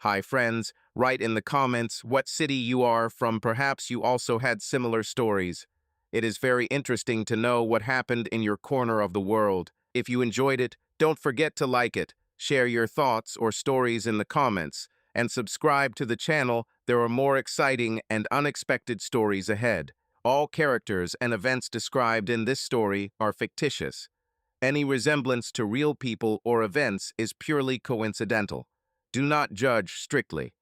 Hi friends, write in the comments what city you are from. Perhaps you also had similar stories. It is very interesting to know what happened in your corner of the world. If you enjoyed it, don't forget to like it, share your thoughts or stories in the comments, and subscribe to the channel. There are more exciting and unexpected stories ahead. All characters and events described in this story are fictitious. Any resemblance to real people or events is purely coincidental. Do not judge strictly.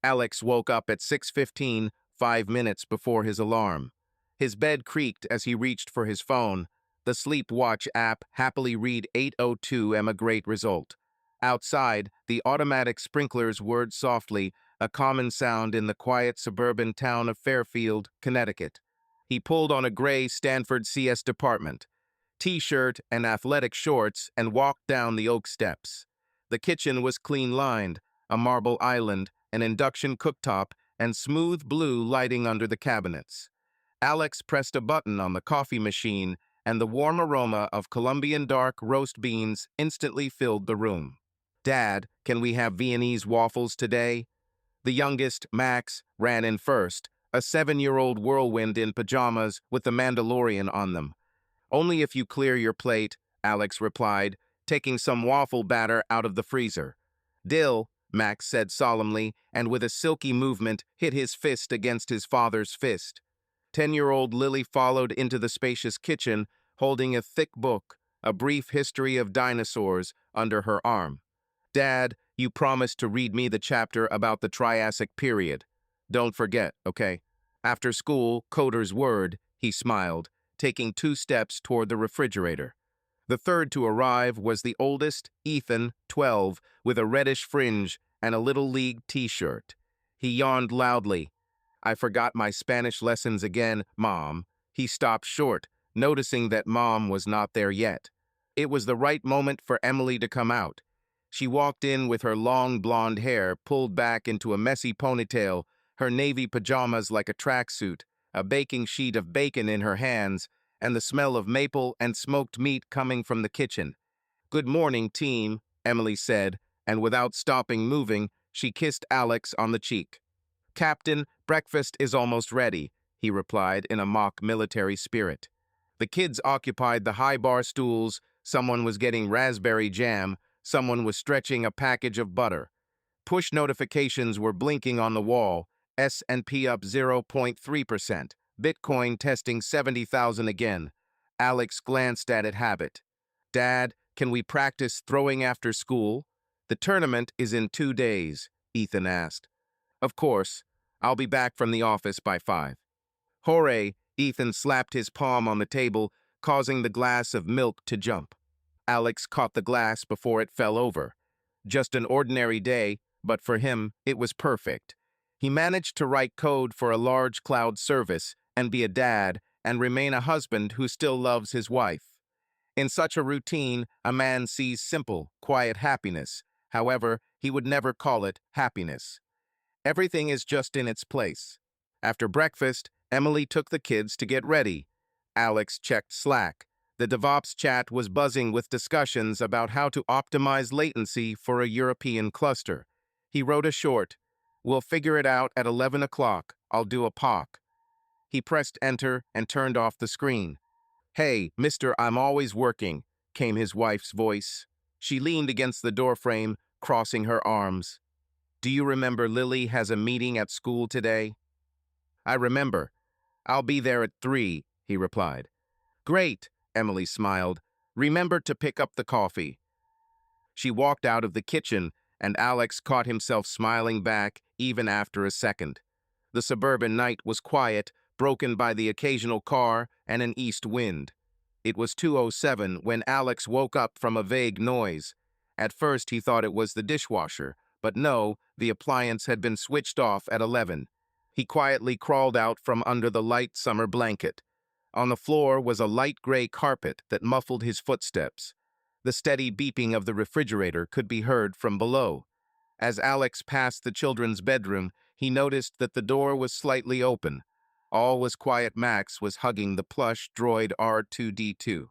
Alex woke up at 6:15, 5 minutes before his alarm. His bed creaked as he reached for his phone. The Sleep Watch app happily read 8:02 am. A great result. Outside, the automatic sprinklers whirred softly, a common sound in the quiet suburban town of Fairfield, Connecticut. He pulled on a gray Stanford CS department T-shirt and athletic shorts and walked down the oak steps. The kitchen was clean-lined, a marble island, an induction cooktop, and smooth blue lighting under the cabinets. Alex pressed a button on the coffee machine, and the warm aroma of Colombian dark roast beans instantly filled the room. "Dad, can we have Viennese waffles today?" The youngest, Max, ran in first, a 7-year-old whirlwind in pajamas with the Mandalorian on them. "Only if you clear your plate," Alex replied, taking some waffle batter out of the freezer. "Dill," Max said solemnly, and with a silky movement hit his fist against his father's fist. 10-year-old Lily followed into the spacious kitchen, holding a thick book, A Brief History of Dinosaurs, under her arm. "Dad, you promised to read me the chapter about the Triassic period. Don't forget, okay?" After school, Coder's word, he smiled, taking 2 steps toward the refrigerator. The third to arrive was the oldest, Ethan, 12, with a reddish fringe and a Little League t-shirt. He yawned loudly. "I forgot my Spanish lessons again, Mom." He stopped short, noticing that Mom was not there yet. It was the right moment for Emily to come out. She walked in with her long blonde hair pulled back into a messy ponytail, her navy pajamas like a tracksuit, a baking sheet of bacon in her hands, and the smell of maple and smoked meat coming from the kitchen. "Good morning, team," Emily said, and without stopping moving, she kissed Alex on the cheek. "Captain, breakfast is almost ready," he replied in a mock military spirit. The kids occupied the high bar stools, someone was getting raspberry jam, someone was stretching a package of butter. Push notifications were blinking on the wall, S&P up 0.3%, Bitcoin testing 70,000 again. Alex glanced at it habit. "Dad, can we practice throwing after school?" "The tournament is in 2 days," Ethan asked. "Of course. I'll be back from the office by 5. "Hooray!" Ethan slapped his palm on the table, causing the glass of milk to jump. Alex caught the glass before it fell over. Just an ordinary day, but for him, it was perfect. He managed to write code for a large cloud service and be a dad and remain a husband who still loves his wife. In such a routine, a man sees simple, quiet happiness. However, he would never call it happiness. Everything is just in its place. After breakfast, Emily took the kids to get ready. Alex checked Slack. The DevOps chat was buzzing with discussions about how to optimize latency for a European cluster. He wrote a short, "We'll figure it out at 11 o'clock. I'll do a POC." He pressed enter and turned off the screen. "Hey, mister, I'm always working," came his wife's voice. She leaned against the doorframe, crossing her arms. "Do you remember Lily has a meeting at school today?" "I remember. I'll be there at 3, he replied. "Great," Emily smiled. "Remember to pick up the coffee." She walked out of the kitchen, and Alex caught himself smiling back even after a second. The suburban night was quiet, broken by the occasional car and an east wind. It was 2:07 when Alex woke up from a vague noise. At first he thought it was the dishwasher, but no, the appliance had been switched off at 11. He quietly crawled out from under the light summer blanket. On the floor was a light gray carpet that muffled his footsteps. The steady beeping of the refrigerator could be heard from below. As Alex passed the children's bedroom, he noticed that the door was slightly open. All was quiet. Max was hugging the plush droid R2-D2.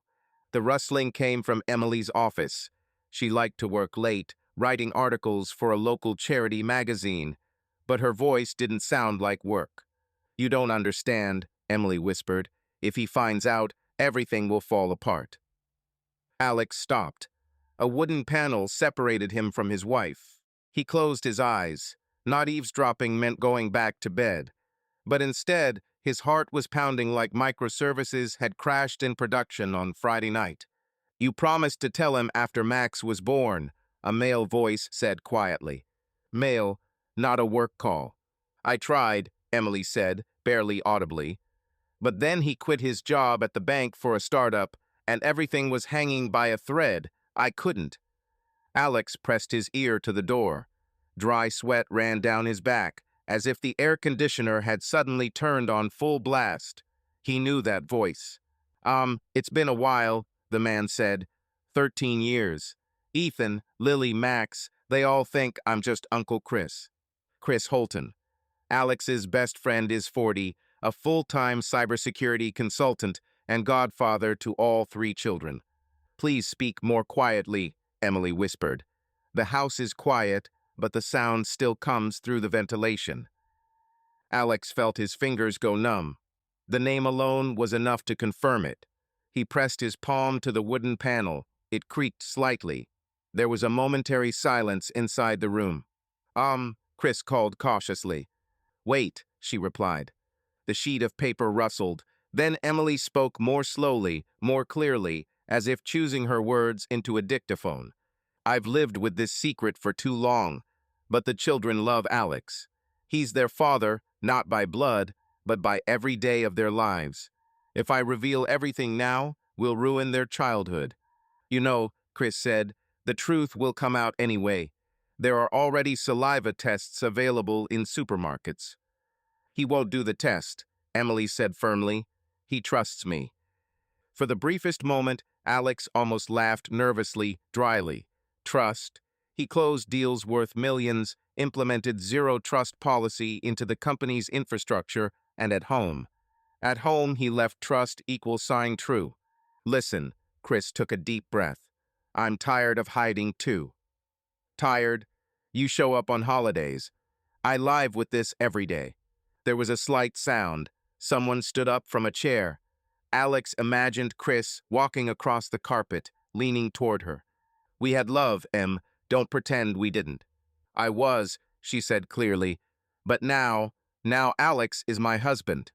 The rustling came from Emily's office. She liked to work late, writing articles for a local charity magazine, but her voice didn't sound like work. "You don't understand," Emily whispered. "If he finds out, everything will fall apart." Alex stopped. A wooden panel separated him from his wife. He closed his eyes. Not eavesdropping meant going back to bed. But instead, his heart was pounding like microservices had crashed in production on Friday night. "You promised to tell him after Max was born," a male voice said quietly. Male, not a work call. "I tried," Emily said, barely audibly. "But then he quit his job at the bank for a startup, and everything was hanging by a thread. I couldn't." Alex pressed his ear to the door. Dry sweat ran down his back, as if the air conditioner had suddenly turned on full blast. He knew that voice. It's been a while," the man said. 13 years. Ethan, Lily, Max, they all think I'm just Uncle Chris. Chris Holton. Alex's best friend is 40, a full-time cybersecurity consultant and godfather to all 3 children. "Please speak more quietly," Emily whispered. "The house is quiet, but the sound still comes through the ventilation." Alex felt his fingers go numb. The name alone was enough to confirm it. He pressed his palm to the wooden panel. It creaked slightly. There was a momentary silence inside the room. Chris called cautiously. "Wait," she replied. The sheet of paper rustled. Then Emily spoke more slowly, more clearly, as if choosing her words into a dictaphone. "I've lived with this secret for too long, but the children love Alex. He's their father, not by blood, but by every day of their lives. If I reveal everything now, we'll ruin their childhood." "You know," Chris said, "the truth will come out anyway. There are already saliva tests available in supermarkets." "He won't do the test," Emily said firmly. "He trusts me." For the briefest moment, Alex almost laughed nervously, dryly. Trust. He closed deals worth millions, implemented zero-trust policy into the company's infrastructure, and at home. At home, he left trust = true. "Listen," Chris took a deep breath. "I'm tired of hiding too." "Tired? You show up on holidays. I live with this every day." There was a slight sound. Someone stood up from a chair. Alex imagined Chris walking across the carpet, leaning toward her. "We had love, Em. Don't pretend we didn't." "I was," she said clearly. "But now Alex is my husband."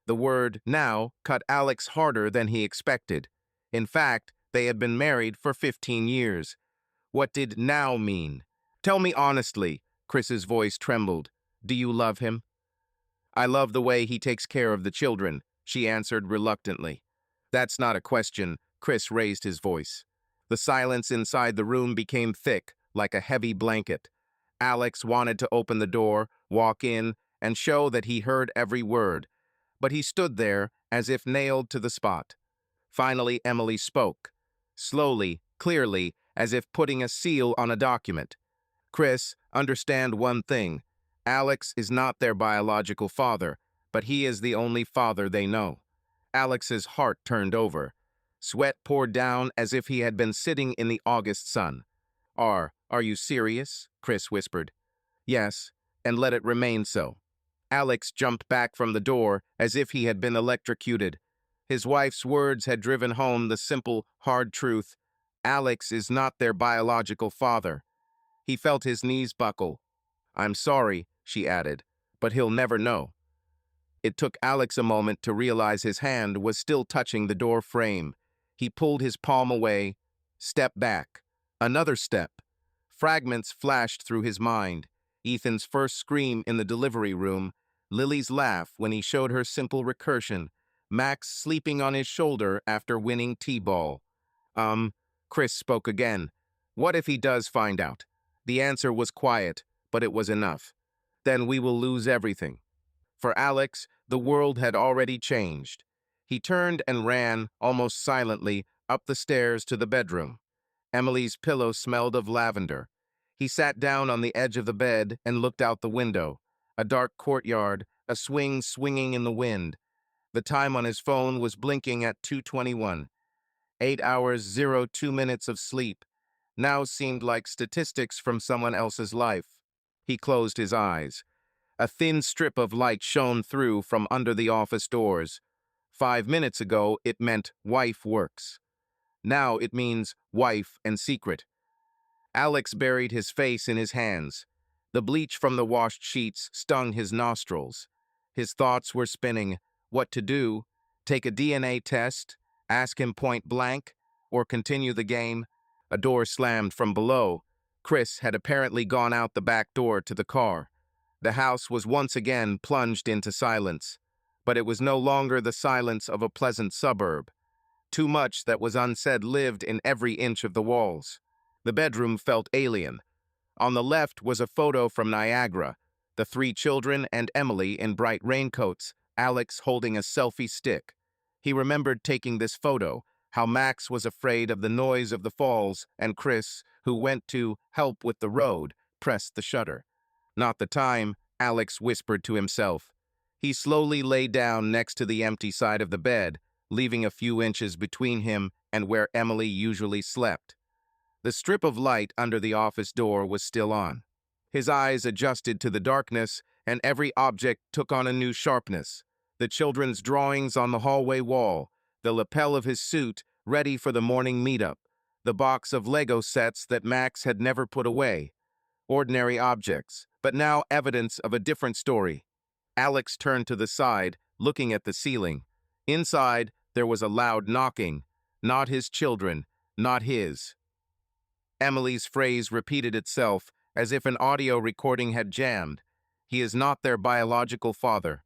The word "now" cut Alex harder than he expected. In fact, they had been married for 15 years. What did "now" mean? "Tell me honestly," Chris's voice trembled. "Do you love him?" "I love the way he takes care of the children," she answered reluctantly. "That's not a question," Chris raised his voice. The silence inside the room became thick, like a heavy blanket. Alex wanted to open the door, walk in, and show that he heard every word. But he stood there, as if nailed to the spot. Finally, Emily spoke. Slowly, clearly, as if putting a seal on a document. "Chris, understand one thing. Alex is not their biological father, but he is the only father they know." Alex's heart turned over. Sweat poured down as if he had been sitting in the August sun. Are you serious?" Chris whispered. "Yes, and let it remain so." Alex jumped back from the door as if he had been electrocuted. His wife's words had driven home the simple, hard truth. Alex is not their biological father. He felt his knees buckle. "I'm sorry," she added, "but he'll never know." It took Alex a moment to realize his hand was still touching the door frame. He pulled his palm away, stepped back. Another step. Fragments flashed through his mind. Ethan's first scream in the delivery room, Lily's laugh when he showed her simple recursion, Max sleeping on his shoulder after winning T-ball. Chris spoke again. "What if he does find out?" The answer was quiet, but it was enough. "Then we will lose everything." For Alex, the world had already changed. He turned and ran, almost silently, up the stairs to the bedroom. Emily's pillow smelled of lavender. He sat down on the edge of the bed and looked out the window. A dark courtyard, a swing swinging in the wind. The time on his phone was blinking at 2:21. 8 hours, 02 minutes of sleep. now seemed like statistics from someone else's life. He closed his eyes. A thin strip of light shone through from under the office doors. 5 minutes ago, it meant wife works. Now it means wife and secret. Alex buried his face in his hands. The bleach from the washed sheets stung his nostrils. His thoughts were spinning. What to do? Take a DNA test? Ask him point blank? Or continue the game? A door slammed from below. Chris had apparently gone out the back door to the car. The house was once again plunged into silence. But it was no longer the silence of a pleasant suburb. Too much that was unsaid lived in every inch of the walls. The bedroom felt alien. On the left was a photo from Niagara, the three children and Emily in bright raincoats, Alex holding a selfie stick. He remembered taking this photo, how Max was afraid of the noise of the falls, and Chris, who went to help with the road, pressed the shutter. Not the time, Alex whispered to himself. He slowly lay down next to the empty side of the bed, leaving a few inches between him and where Emily usually slept. The strip of light under the office door was still on. His eyes adjusted to the darkness, and every object took on a new sharpness. The children's drawings on the hallway wall, the lapel of his suit ready for the morning meetup, the box of Lego sets that Max had never put away. Ordinary objects, but now evidence of a different story. Alex turned to the side, looking at the ceiling. Inside, there was a loud knocking. Not his children, not his. Emily's phrase repeated itself as if an audio recording had jammed. He is not their biological father.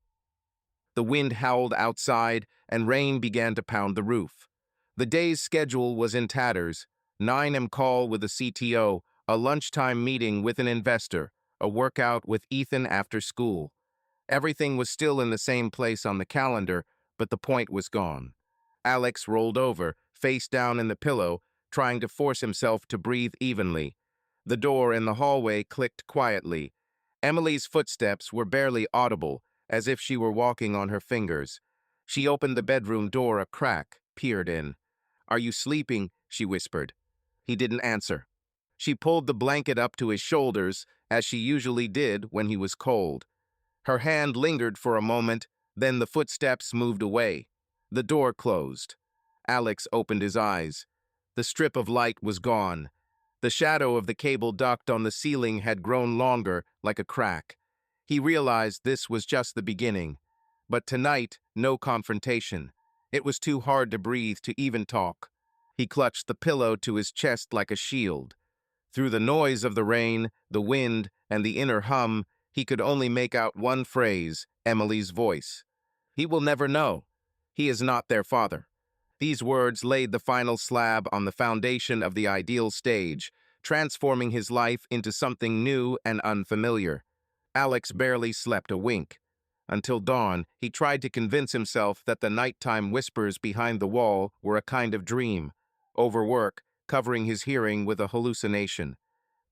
The wind howled outside and rain began to pound the roof. The day's schedule was in tatters. 9 a.m. call with the CTO, a lunchtime meeting with an investor, a workout with Ethan after school. Everything was still in the same place on the calendar, but the point was gone. Alex rolled over, face down in the pillow, trying to force himself to breathe evenly. The door in the hallway clicked quietly. Emily's footsteps were barely audible, as if she were walking on her fingers. She opened the bedroom door a crack, peered in. "Are you sleeping?" she whispered. He didn't answer. She pulled the blanket up to his shoulders, as she usually did when he was cold. Her hand lingered for a moment, then the footsteps moved away. The door closed. Alex opened his eyes. The strip of light was gone. The shadow of the cable duct on the ceiling had grown longer, like a crack. He realized this was just the beginning. But tonight, no confrontation. It was too hard to breathe to even talk. He clutched the pillow to his chest like a shield. Through the noise of the rain, the wind, and the inner hum, he could only make out one phrase, Emily's voice. "He will never know. He is not their father." These words laid the final slab on the foundation of the ideal stage, transforming his life into something new and unfamiliar. Alex barely slept a wink. Until dawn, he tried to convince himself that the nighttime whispers behind the wall were a kind of dream. Overwork, covering his hearing with a hallucination.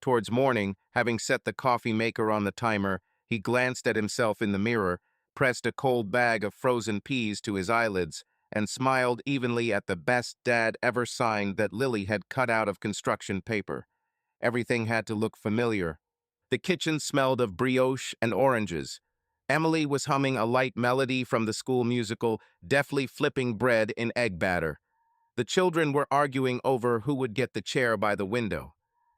Towards morning, having set the coffee maker on the timer, he glanced at himself in the mirror, pressed a cold bag of frozen peas to his eyelids, and smiled evenly at the best dad ever sign that Lily had cut out of construction paper. Everything had to look familiar. The kitchen smelled of brioche and oranges. Emily was humming a light melody from the school musical, deftly flipping bread in egg batter. The children were arguing over who would get the chair by the window.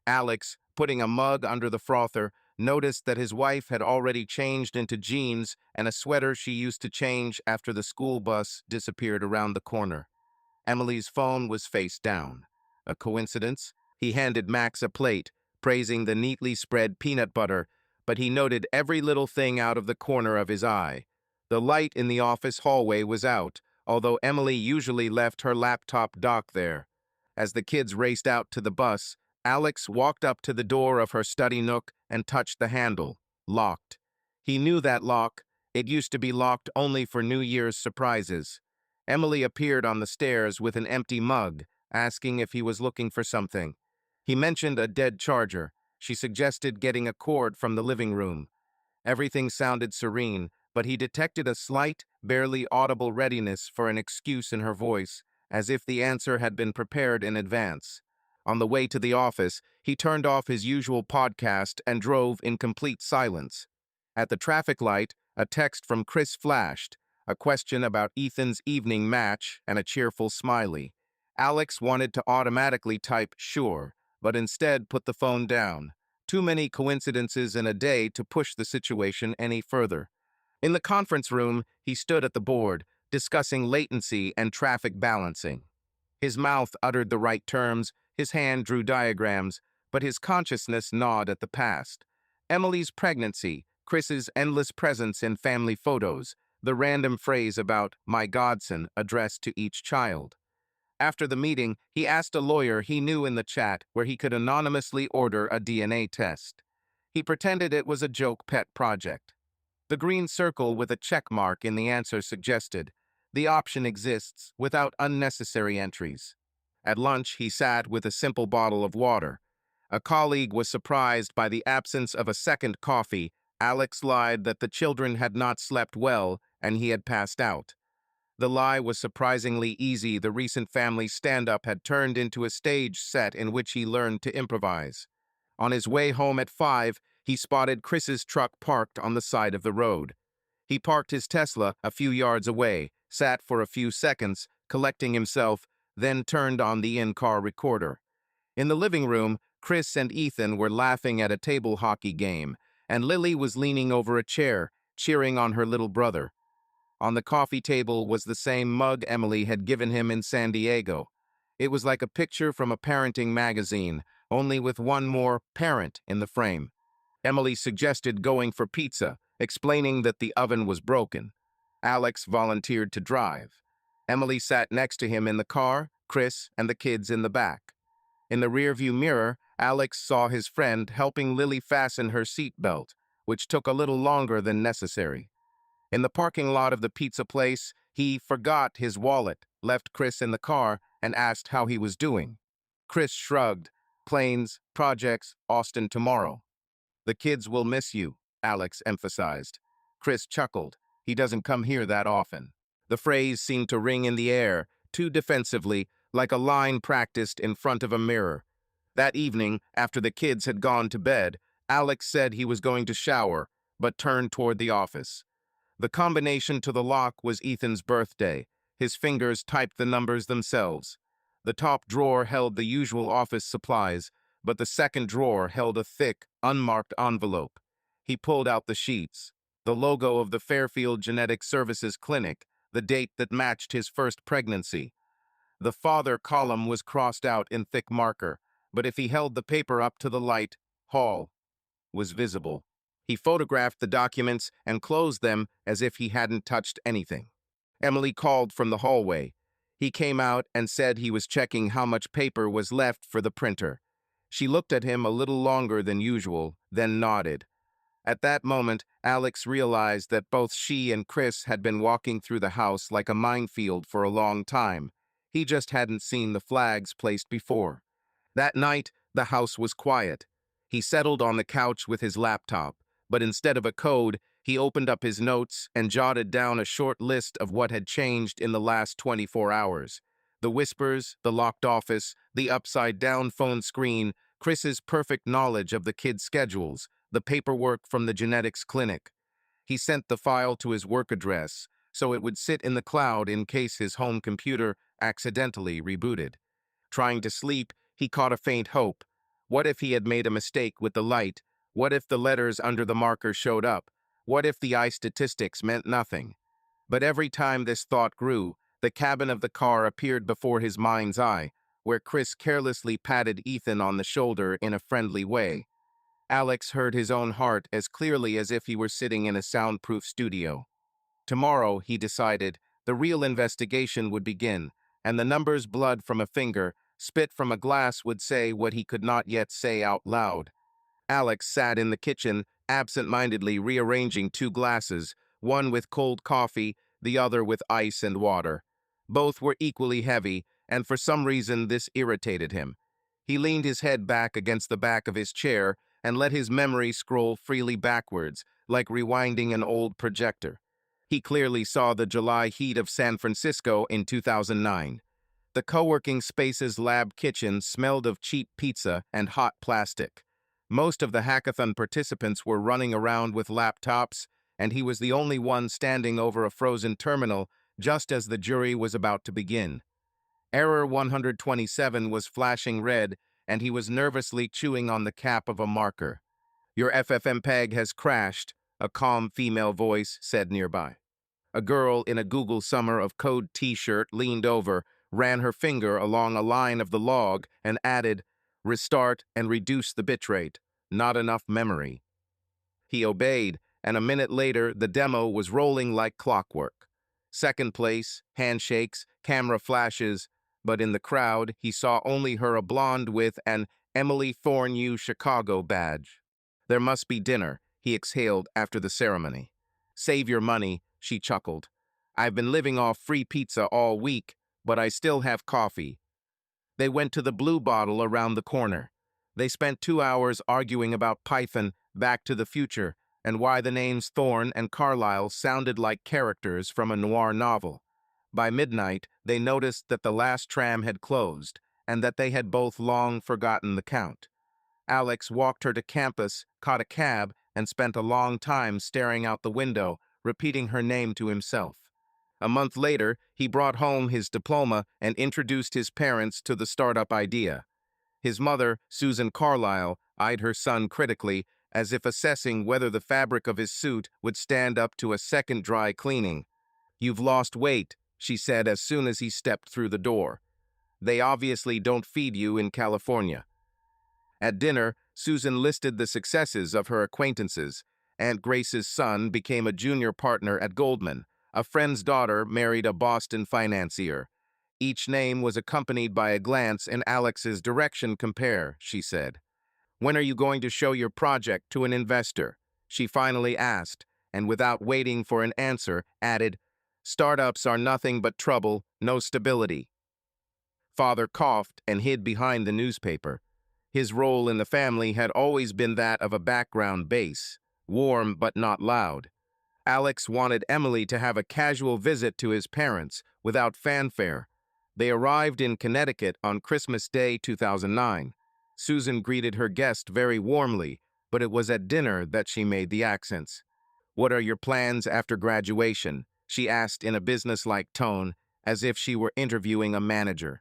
Alex, putting a mug under the frother, noticed that his wife had already changed into jeans and a sweater she used to change after the school bus disappeared around the corner. Emily's phone was face down. A coincidence? He handed Max a plate, praising the neatly spread peanut butter, but he noted every little thing out of the corner of his eye. The light in the office hallway was out, although Emily usually left her laptop docked there. As the kids raced out to the bus, Alex walked up to the door of her study nook and touched the handle. Locked. He knew that lock. It used to be locked only for New Year's surprises. Emily appeared on the stairs with an empty mug, asking if he was looking for something. He mentioned a dead charger. She suggested getting a cord from the living room. Everything sounded serene, but he detected a slight, barely audible readiness for an excuse in her voice, as if the answer had been prepared in advance. On the way to the office, he turned off his usual podcast and drove in complete silence. At the traffic light, a text from Chris flashed, a question about Ethan's evening match and a cheerful smiley. Alex wanted to automatically type sure, but instead put the phone down. Too many coincidences in a day to push the situation any further. In the conference room, he stood at the board, discussing latency and traffic balancing. His mouth uttered the right terms, his hand drew diagrams, but his consciousness gnawed at the past. Emily's pregnancy, Chris's endless presence in family photos, the random phrase about my godson addressed to each child. After the meeting, he asked a lawyer he knew in the chat where he could anonymously order a DNA test. He pretended it was a joke pet project. The green circle with a check mark in the answer suggested, the option exists without unnecessary entries. At lunch, he sat with a simple bottle of water. A colleague was surprised by the absence of a second coffee. Alex lied that the children had not slept well and he had passed out. The lie was surprisingly easy. The recent family stand-up had turned into a stage set in which he learned to improvise. On his way home at 5, he spotted Chris's truck parked on the side of the road. He parked his Tesla a few yards away, sat for a few seconds, collecting himself, then turned on the in-car recorder. In the living room, Chris and Ethan were laughing at a table hockey game, and Lily was leaning over a chair, cheering on her little brother. On the coffee table was the same mug Emily had given him in San Diego. It was like a picture from a parenting magazine, only with one more parent in the frame. Emily suggested going for pizza, explaining that the oven was broken. Alex volunteered to drive. Emily sat next to him in the car, Chris and the kids in the back. In the rearview mirror, Alex saw his friend helping Lily fasten her seatbelt, which took a little longer than necessary. In the parking lot of the pizza place, he forgot his wallet, left Chris in the car, and asked how he was doing. Chris shrugged. Planes, projects, Austin tomorrow. The kids will miss you, Alex emphasized. Chris chuckled. He doesn't come here that often. The phrase seemed to ring in the air, too defensively, like a line practiced in front of a mirror. That evening, after the kids had gone to bed, Alex said he was going to shower, but turned toward the office. The combination to the lock was Ethan's birthday. His fingers typed the numbers themselves. The top drawer held the usual office supplies, but the second drawer held a thick, unmarked envelope. He pulled out the sheets. The logo of the Fairfield Genetic Services Clinic, the date that matched his first pregnancy. The father column was crossed out in thick marker, but if he held the paper up to the light, Hall was visible. He photographed the documents and closed them as if he hadn't touched anything. Emily called from the hallway. He came out and said he was checking how much paper was left for the printer. She looked at him a little longer than usual, then nodded. At that moment, Alex realized that both she and Chris had been walking through the house like a minefield for a long time. He just hadn't seen the flags placed before. That night, the house was quiet. He settled on the couch with his laptop, but instead of a code, he opened up his notes and jotted down a short list of what had changed in the last 24 hours. The whispers, the locked office, the upside-down phone screen, Chris's perfect knowledge of the kids' schedules, the paperwork from the genetics clinic. He sent the file to his work address, so it would sit in the cloud in case his home computer accidentally rebooted. Trying to sleep, he caught a faint hope. What if he had made a mistake with the light? What if the letters under the marker showed up? What if the eye statistics meant nothing? But every time this thought grew, the cabin of the car appeared before his mind's eye, where Chris carelessly patted Ethan on the shoulder in a friendly way. Alex heard his own heart as clearly as if he were sitting in a soundproof studio. Tomorrow, he decided, the real investigation would begin, and the numbers blood from a finger, spit from a glass would say what he could not yet say out loud. Alex sat in the kitchen, absent-mindedly rearranging two glasses, one with cold coffee, the other with ice and water. Both were equally heavy, and for some reason this irritated him. He leaned his head back against the back of his chair and let his memory scroll freely backwards, like rewinding an old projector. He clearly saw the July heat of San Francisco in 2009. The co-working space's lab kitchen smelled of cheap pizza and hot plastic. Most of the hackathon participants were running around with laptops, and he was the only one standing over a frozen terminal just as the jury was about to begin. Error 127 was flashing red, and he was nervously chewing on the cap of a marker. "Your FFmpeg has crashed," a calm female voice said nearby. A girl in a Google Summer of Code t-shirt leaned over, ran her finger along a line of the log, and added, "Restart and reduce the bitrate. Not enough memory." He obeyed, and a minute later, the demo was rolling like clockwork. Second place, handshakes, camera flashes, but in the crowd, he saw only her, a blonde with an Emily Thorne U Chicago badge. "There must be dinner," he exhaled after the ceremony. "Save your money," she chuckled. "I've been living off free pizza all week, but I still have coffee." They went to the Blue Bottle around the corner. They spent 2 hours arguing about Python, Back to the Future, and why the names Thorne and Carlyle sounded like characters from a noir novel. By midnight, they noticed that the last tram had closed, and that they had both long forgotten the count. Alex walked her to campus, caught a cab, and spent a long time staring out the window, repeating her name to himself. A month later, he brought home his diploma and introduced his parents to the startup idea. His mother, Susan Carlyle, eyed her son critically, as if assessing whether the fabric of his suit would stand up to a second dry cleaning. "You've lost weight," she said as soon as he stepped through the door. "They obviously don't feed you in California." At dinner, Susan listed the successes of her acquaintances. Aunt Grace's son became a junior partner at Goldman. A friend's daughter married a Boston financier. Each name was accompanied by a glance in Alex's direction. "Compare," she said. "When are you going to show your project to an investor?" she finally asked, and without waiting for an answer, added, "Startups are nothing but trouble, no stability." Father coughed and hid behind the newspaper. His role in the family had always been that of a background bass, warm but not loud. Alex wanted Emily to have a casual visit to his parents, without fanfare. They arrived in Connecticut on Christmas Day 2009. Susan greeted her guest very warmly, but it was at dinner that she made the accents. "What are your plans after graduation?" she asked in a businesslike tone, as if she were interviewing a manager.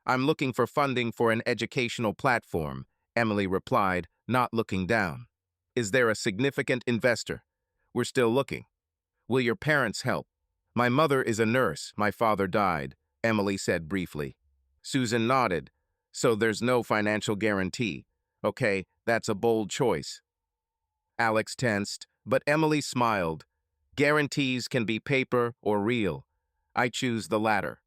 "I'm looking for funding for an educational platform," Emily replied, not looking down. "Is there a significant investor?" "We're still looking." "Will your parents help?" "My mother is a nurse. My father died," Emily said briefly. Susan nodded. "So there's no financial guarantee. Okay, that's a bold choice." Alex tensed, but Emily smiled. "Guarantees can be paper or real. I choose the latter."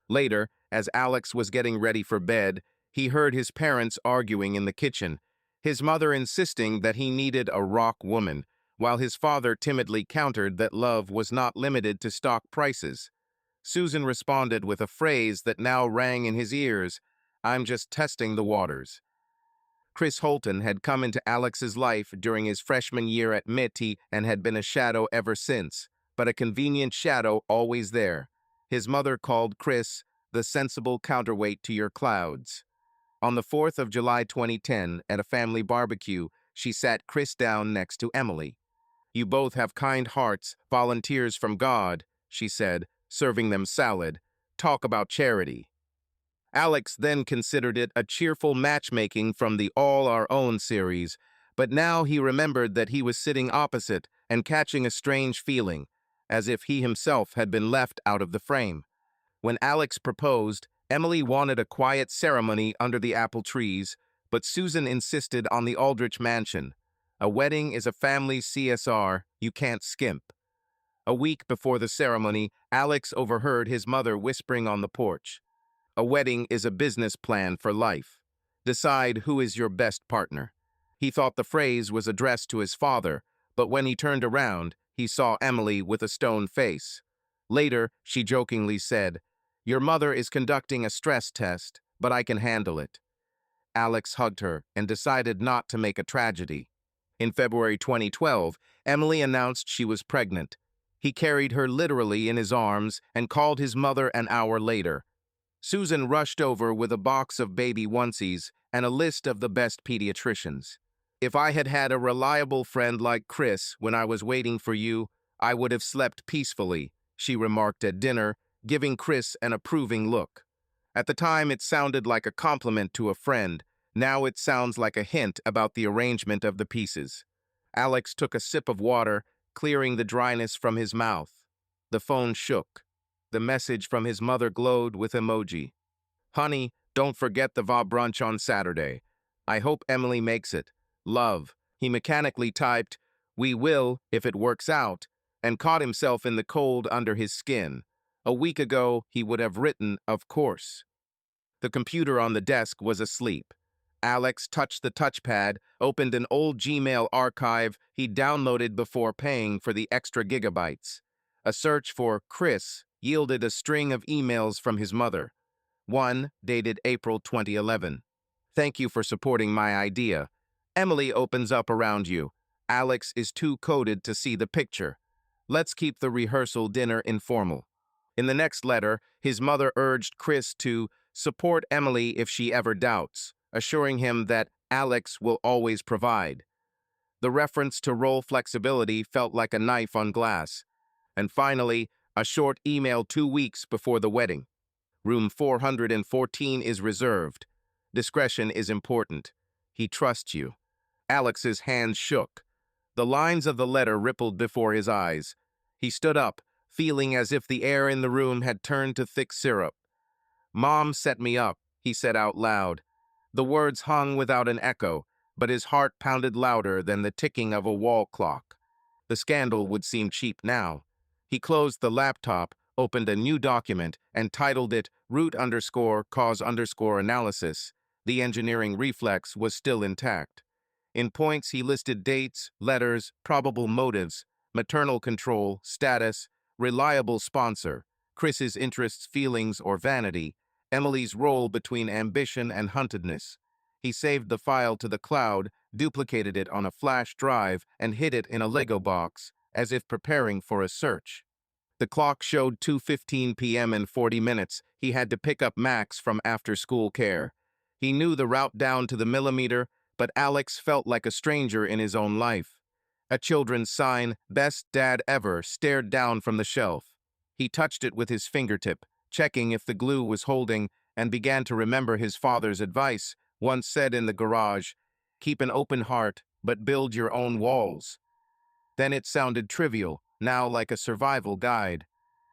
Later, as Alex was getting ready for bed, he heard his parents arguing in the kitchen, his mother insisting that he needed a rock woman, while his father timidly countered that love was not limited to stock prices. Susan responded with a phrase that now rang in his ears, "I'm just testing the waters." Chris Holton had come into Alex's life during his freshman year at MIT and had been a shadow ever since, but a convenient shadow always there. His mother called Chris the sensible counterweight to your clouds. On the 4th of July 2010, at a family barbecue, she sat Chris down next to Emily. "You both have kind hearts, volunteers from God," she said, serving them salad. "Talk about charity." Alex then considered it a cheerful matchmaking from the All Our Own series, but now he remembered that he was sitting opposite and catching a strange feeling, as if he himself had been left out of the frame. When Alex proposed, Emily wanted a quiet ceremony under the apple trees, but Susan insisted on the Aldrich mansion. A wedding is a family CSR, you can't skimp. A week before the ceremony, Alex overheard his mother whispering on the porch. "A wedding is a business plan for life. Decide who is your best partner." He thought the phrase was addressed to his father, but when he turned around, he saw Emily with a stone face. Later, she jokingly said, "Your mother is conducting a stress test, but I can handle it." Alex hugged her and decided not to make a tragedy. In February 2012, Emily announced she was pregnant. He carried her literally in his arms and called his mother an hour later. Susan rushed over with a box of baby onesies and a list of the best pediatricians. If I had had a reliable friend like Chris when I was waiting for you, I would have slept peacefully, she remarked at dinner, giving Chris an approving look. At the time, it sounded like a compliment to a friend. Now it sounds like a hint about the arrangement of the pieces. Alex took a sip of water, clearing the dryness from his mouth. The phone shook. The message from his mother glowed with emoji. Honey, don't forget the va brunch on Saturday. I hope Emily makes it. Love. He mechanically typed, we will if it works out, and caught himself in the cold under his skin. A week ago, he would have written, of course. The computer on the desk was asleep. Alex touched the touchpad, opened an old Gmail archive he'd downloaded before paying for the extra gigabytes. A search for Chris yielded a string of emails from his mother. One, dated April 2011. Thank you for supporting my idea. Emily opens up around you. Alex is too coded to see the picture. Let's keep the rehearsal dinner informal. In the next letter, his mother urged Chris to support Emily if she ever doubts, assuring him that Alex will always provide. The reference to role flexibility felt like a knife on glass. And finally, a short email 2 weeks before the wedding. Room 414 is reserved. Discretion is important. He trusts you. Alex's hands shook. The lines of the letter rippled before his eyes. He stood up, feeling as if the air in the room had turned to thick syrup. Mom set me up, he said out loud. The words hung without an echo, but his heart pounded louder than the ticking of a wall clock. The scandal would seem cheap now. He closed the laptop, opened a new document, and titled it root_cause_analysis. The engineering reflex was still intact. In points, he listed dates, letters, probable motives, maternal control, status, reliable sponsor, Chris's interests, feelings, or vanity, Emily's role between ambition and huntedness. He saved the file to the cloud, duplicated it on a flash drive, and hid it in a Lego box, as if preparing for a search. The clock showed 2:15 p.m. in 40 minutes. He had to pick up Max from after-school care. He knew the route down to the millimeter, but Alex felt like a stranger in his own life. A children's sign, "Best Dad Ever," stared down from the shelf. He touched it with his fingertip, checking if the glue was holding, and began to remember his father's advice, once said in the garage, "Keep an open heart, but build your own walls." Then it sounded trivial, now like a survival guide.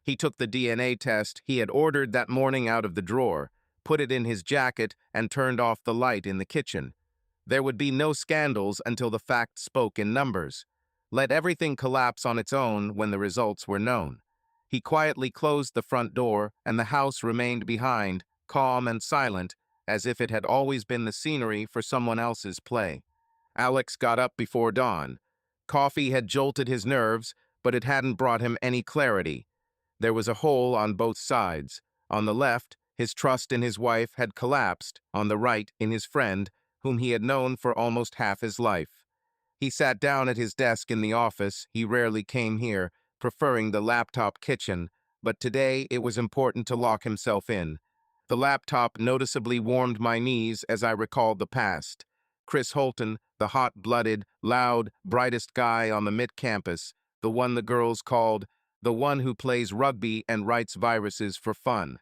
He took the DNA test he had ordered that morning out of the drawer, put it in his jacket, and turned off the light in the kitchen. There would be no scandals until the facts spoke in numbers. Let everything collapse on its own when the results were known. He quietly closed the front door, and the house remained behind, calm and silent, as if it had always been the scenery for someone else's play. Alex got up before dawn. Coffee had jolted his nerves, but it hadn't brought him any clarity. There was a hole on both sides. On the left, his trust in his wife had collapsed. On the right, in his friend, whom he had known for almost half his life. He sat down at his desk in the office. He rarely came here, preferring the laptop kitchen, but today it was important to lock himself in. The laptop noticeably warmed my knees as I recalled the past. Chris Holton, the hot-blooded, loud, brightest guy on the mid-campus, the one the girls called, the one who plays rugby and writes viruses for fun.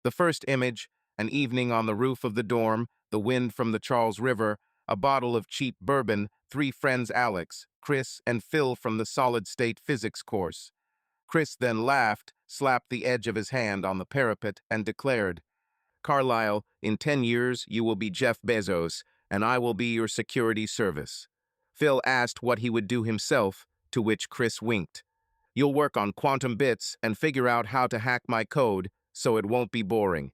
The first image, an evening on the roof of the dorm, the wind from the Charles River, a bottle of cheap bourbon, 3 friends Alex, Chris, and Phil from the solid-state physics course. Chris then laughed, slapped the edge of his hand on the parapet, and declared, "Carlisle, in 10 years you will be Jeff Bezos, and I will be your security service." Phil asked what he would do himself, to which Chris winked. "You'll work on quantum bits and figure out how to hack my code, so it won't be boring."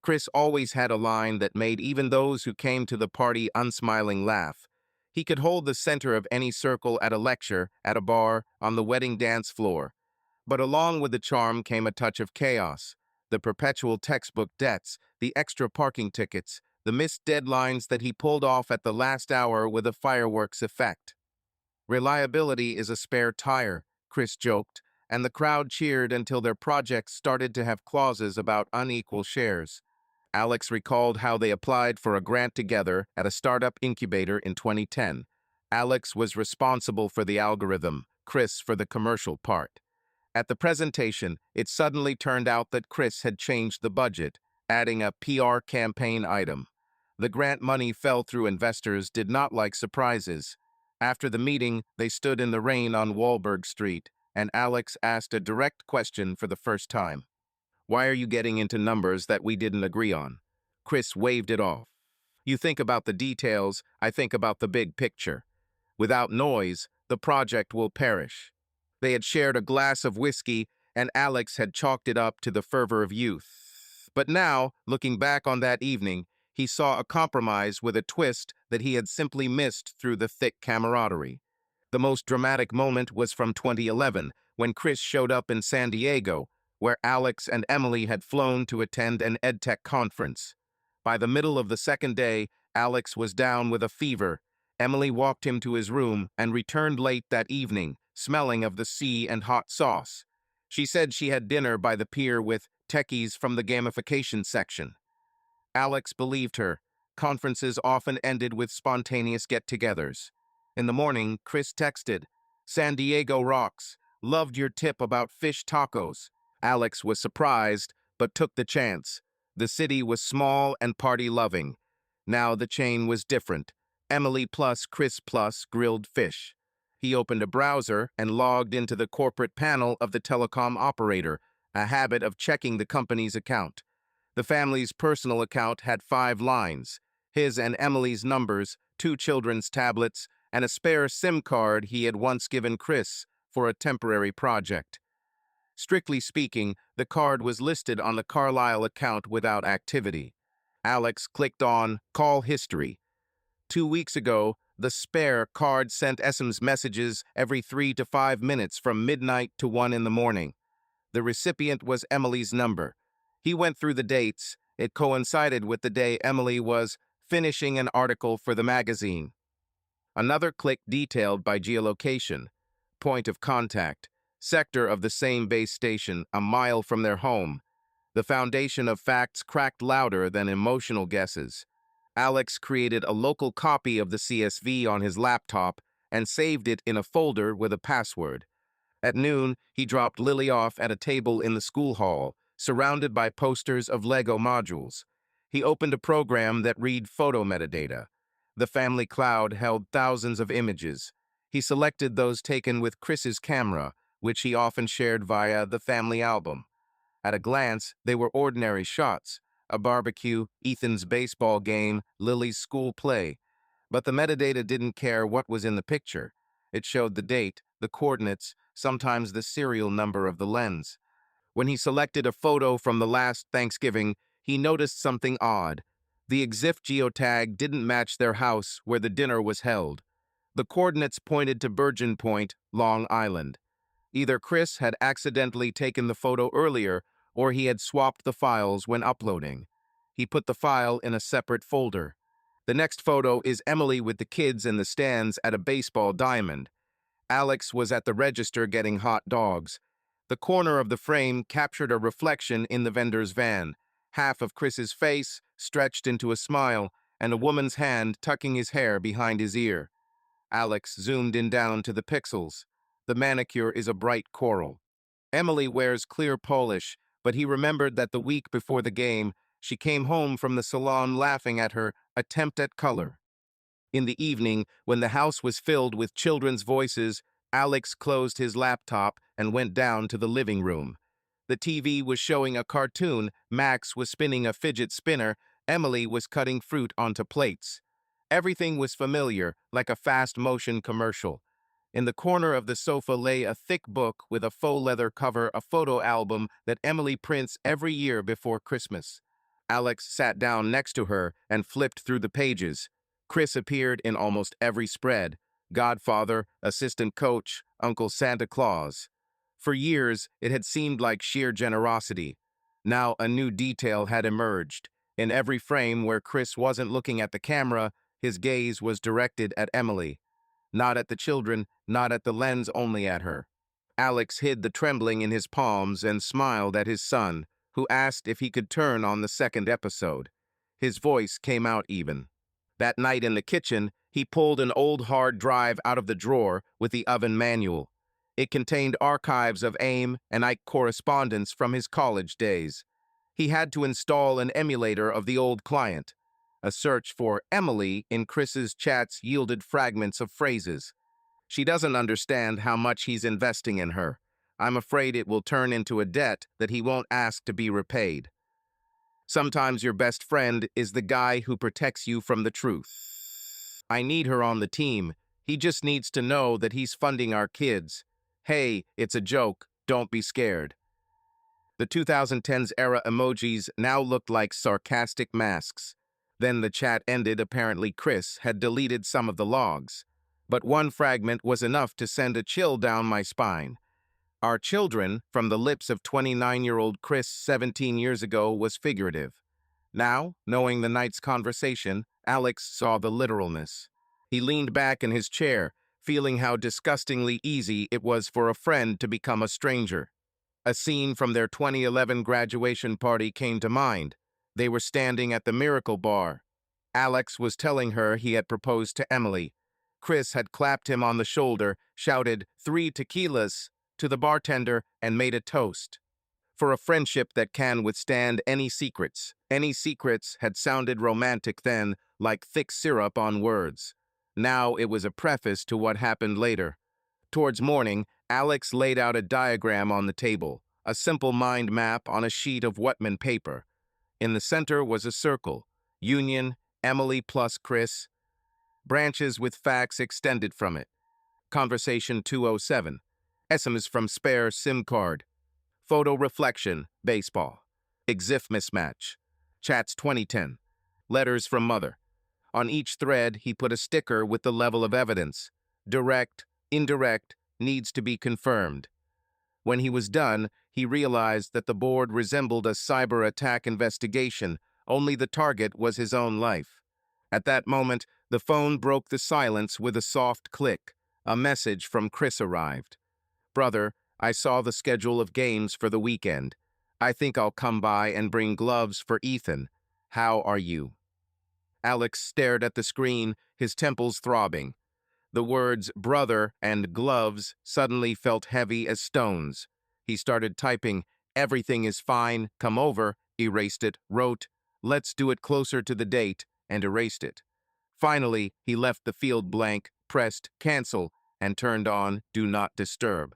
Chris always had a line that made even those who came to the party unsmiling laugh. He could hold the center of any circle at a lecture, at a bar, on the wedding dance floor. But along with the charm came a touch of chaos. The perpetual textbook debts, the extra parking tickets, the missed deadlines that he pulled off at the last hour with a fireworks effect. "Reliability is a spare tire," Chris joked, and the crowd cheered until their projects started to have clauses about unequal shares. Alex recalled how they applied for a grant together at a startup incubator in 2010. Alex was responsible for the algorithm, Chris for the commercial part. At the presentation, it suddenly turned out that Chris had changed the budget, adding a PR campaign item. The grant money fell through. Investors did not like surprises. After the meeting, they stood in the rain on Wahlberg Street, and Alex asked a direct question for the first time. Why are you getting into numbers that we didn't agree on? Chris waved it off. You think about the details, I think about the big picture. Without noise, the project will perish. They had shared a glass of whiskey, and Alex had chalked it up to the fervor of youth. But now, looking back on that evening, he saw a compromise with a twist that he had simply missed through the thick camaraderie. The most dramatic moment was from 2011, when Chris showed up in San Diego, where Alex and Emily had flown to attend an EdTech conference. By the middle of the second day, Alex was down with a fever. Emily walked him to his room and returned late that evening, smelling of the sea and hot sauce. She said she had dinner by the pier with techies from the gamification section. Alex believed her. Conferences often ended with spontaneous get-togethers. In the morning, Chris texted, "San Diego rocks. Loved your tip about fish tacos." Alex was surprised, but took the chance. The city was small and party-loving. Now the chain was different. Emily plus Chris plus grilled fish. He opened a browser and logged into the corporate panel of the telecom operator, a habit of checking the company's account. The family's personal account had 5 lines, his and Emily's numbers, 2 children's tablets, and a spare SIM card he had once given Chris for a temporary project. Strictly speaking, the card was listed on the Carlisle account without activity. Alex clicked on Call History. 2 weeks ago, the spare card sent SMS messages every 3 to 5 minutes from midnight to 1 in the morning. The recipient was Emily's number. He went through the dates. It coincided with the day Emily was finishing an article for the magazine. Another click detailed by geolocation, point of contact, sector of the same base station, a mile from their home. The foundation of facts cracked louder than emotional guesses. Alex created a local copy of the CSV on his laptop and saved it in a folder with a password. At noon, he dropped Lily off at a table in the school hall, surrounded by posters of Lego modules. He opened a program that read photo metadata. The family cloud held thousands of images. He selected those taken with Chris's camera, which he often shared via the family album. At a glance, they were ordinary shots: a barbecue, Ethan's baseball game, Lily's school play. But the metadata didn't care what was in the picture. It showed the date, the coordinates, sometimes the serial number of the lens. When he selected a photo from the last Thanksgiving, he noticed something odd. The EXIF geotag didn't match their house where the dinner was held. The coordinates pointed to Virgin Point, Long Island. Either Chris had accidentally taken the photo earlier, or he had swapped the files when uploading. He put the file in a separate folder. The next photo is Emily with the kids in the stands at a baseball diamond. Alex was at the register getting hot dogs. The corner of the frame captured a reflection in the vendor's van, half of Chris's face stretched into a smile, and a woman's hand tucking his hair behind his ear. Alex zoomed in down to the pixels. The manicure is a bright coral. Emily wears clear polish, but he remembered that the week before the game, she came home from the salon laughing at her attempt at color. In the evening, when the house was filled with children's voices, Alex closed his laptop and went down to the living room. The TV was showing a cartoon, Max was spinning a fidget spinner, Emily was cutting fruit onto plates. Everything was familiar, like a fast-motion commercial. In the corner of the sofa lay a thick book with a faux leather cover, a photo album that Emily prints every year before Christmas. Alex sat down next to her and flipped through the pages. Chris appeared in almost every spread: Godfather, assistant coach, Uncle Santa Claus. For years, it had seemed like sheer generosity. Now a new detail had emerged. In every frame where Chris wasn't looking at the camera, his gaze was directed at Emily. Not at the children, not at the lens, only at her. Alex hid the trembling in his palms and smiled at his son, who asked if he could turn on the second episode. His voice came out even. That night in the kitchen, he pulled an old hard drive out of the drawer with the oven manual. It contained archives of AIM and Ike correspondence from his college days. He had to install an emulator of the old client. A search for Emily in Chris's chats yielded fragments of phrases. She doesn't understand how much he's investing in her. I'm afraid it will turn into a debt that he won't ask to be repaid. Sometimes your best friend is the guy who protects you from the truth. I need her on the team. He just needs to know that he's funding our kids. Hey, it's a joke. Don't be scared. The 2010s era emojis now looked like sarcastic masks. Then the chat ended. Apparently Chris had deleted some of the logs. But one fragment was enough to send a chill down my spine. Our children, from the lips of 29-year-old Chris 17 years ago, was figurative. Now, knowing the night's conversation, Alex saw the literalness. He leaned back in his chair, feeling how disgustingly easy it was for a friend to become a stranger. A scene from their 2011 graduation party came to mind. They were standing at the Miracle Bar. Alex was telling her he had proposed to Emily. Chris had clapped him on the shoulder, shouted 3 tequilas to the bartender, and made a toast. For a friendship that can withstand any secrets. Any secrets had sounded romantic then, like thick syrup on words. Now it was a preface to what happened later. Towards morning, Alex laid out a diagram on the table, a simple mind map on a sheet of Whitman paper. In the center was a circle, Union, Emily plus Chris, branches with facts extended from it. Conversation 207, SMS from spare SIM card. Photo reflection, baseball. EXIF mismatch. Chats 2010. Letters from mother. On each thread, he put a sticker with the level of evidence. Direct, indirect, needs to be confirmed. When he was done, he realized that the board resembled a cyber attack investigation, only the target was his own life. At that moment, the phone broke the silence with a soft click. A message from Chris arrived. Brother, I saw the schedule of games for the weekend. I think I'll come by and bring gloves for Ethan. How are you? Alex stared at the screen, his temples throbbing. The words brother and gloves suddenly felt heavy as stones. He started typing, everything is fine, come over, erased it, wrote, let's do it closer to the date, and erased it. Finally, he left the field blank, pressed cancel, and turned on do not disturb.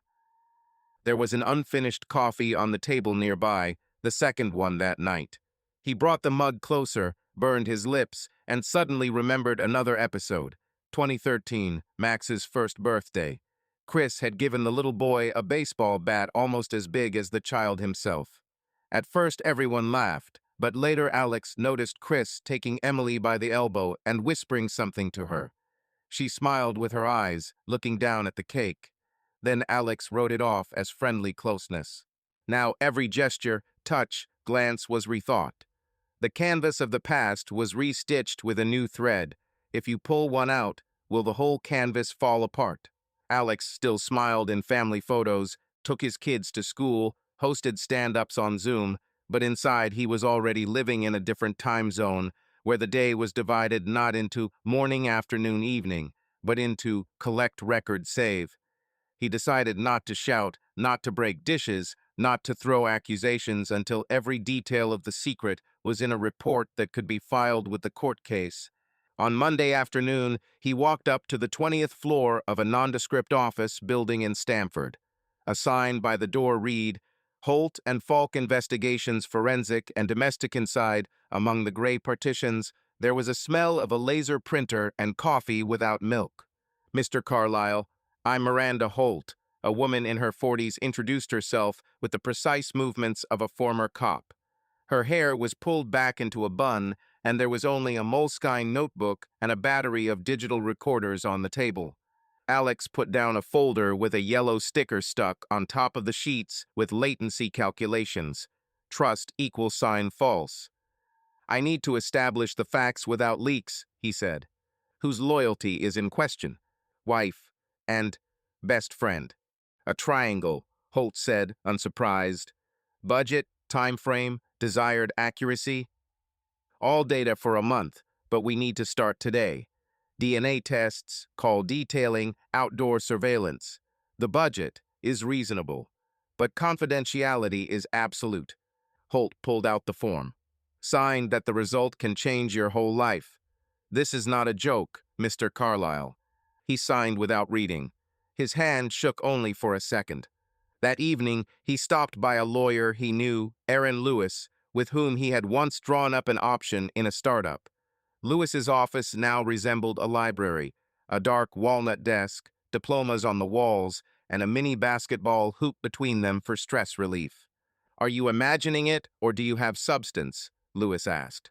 There was an unfinished coffee on the table nearby, the second one that night. He brought the mug closer, burned his lips, and suddenly remembered another episode. 2013, Max's first birthday. Chris had given the little boy a baseball bat almost as big as the child himself. At first everyone laughed, but later Alex noticed Chris taking Emily by the elbow and whispering something to her. She smiled with her eyes, looking down at the cake. Then Alex wrote it off as friendly closeness. Now every gesture, touch, glance was rethought. The canvas of the past was restitched with a new thread. If you pull one out, will the whole canvas fall apart? Alex still smiled in family photos, took his kids to school, hosted stand-ups on Zoom, but inside he was already living in a different time zone, where the day was divided not into morning, afternoon, evening, but into collect, record, save. He decided not to shout, not to break dishes, not to throw accusations until every detail of the secret was in a report that could be filed with the court case. On Monday afternoon, he walked up to the 20th floor of a nondescript office building in Stamford. A sign by the door read, Holt and Falk Investigations Forensic and Domestic. Inside, among the gray partitions, there was a smell of a laser printer and coffee without milk. Mr. Carlyle, I'm Miranda Holt. A woman in her 40s introduced herself with the precise movements of a former cop. Her hair was pulled back into a bun, and there was only a Moleskine notebook and a battery of digital recorders on the table. Alex put down a folder with a yellow sticker stuck on top of the sheets with latency calculations. Trust == false. I need to establish the facts without leaks, he said. Whose loyalty is in question? Wife and best friend. A triangle, Holt said, unsurprised. Budget, time frame, desired accuracy? All data for a month, but we need to start today. DNA tests, call detailing, outdoor surveillance. The budget is reasonable, but confidentiality is absolute. Holt pulled out the form. Signed that the result can change your whole life. This is not a joke, Mr. Carlyle. He signed without reading. His hand shook only for a second. That evening, he stopped by a lawyer he knew, Aaron Lewis, with whom he had once drawn up an option in a startup. Lewis's office now resembled a library, a dark walnut desk, diplomas on the walls, and a mini basketball hoop between them for stress relief. "Are you imagining it, or do you have substance?" Lewis asked.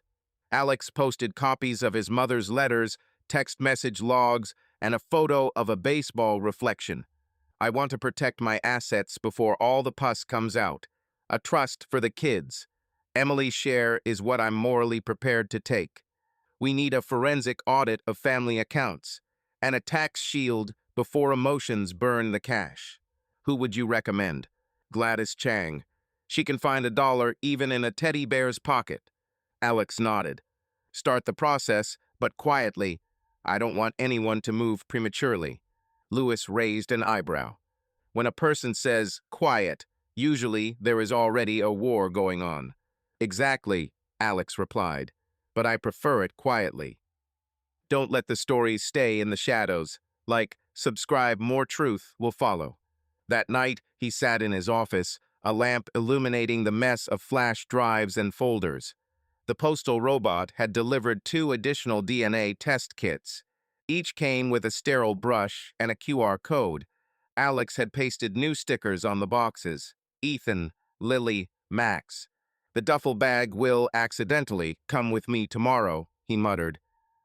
Alex posted copies of his mother's letters, text message logs, and a photo of a baseball reflection. "I want to protect my assets before all the pus comes out. A trust for the kids. Emily's share is what I'm morally prepared to take. We need a forensic audit of family accounts and a tax shield before emotions burn the cash. Who would you recommend?" "Gladys Chang. She can find $1 even in a teddy bear's pocket." Alex nodded. "Start the process, but quietly. I don't want anyone to move prematurely." Lewis raised an eyebrow. When a person says quiet, usually there is already a war going on. "Exactly," Alex replied, "but I prefer it quietly. Don't let the stories stay in the shadows. Like, subscribe, more truth will follow." That night, he sat in his office, a lamp illuminating the mess of flash drives and folders. The postal robot had delivered 2 additional DNA test kits. Each came with a sterile brush and a QR code. Alex had pasted new stickers on the boxes. Ethan, Lily, Max. "The duffel bag will accidentally come with me tomorrow," he muttered.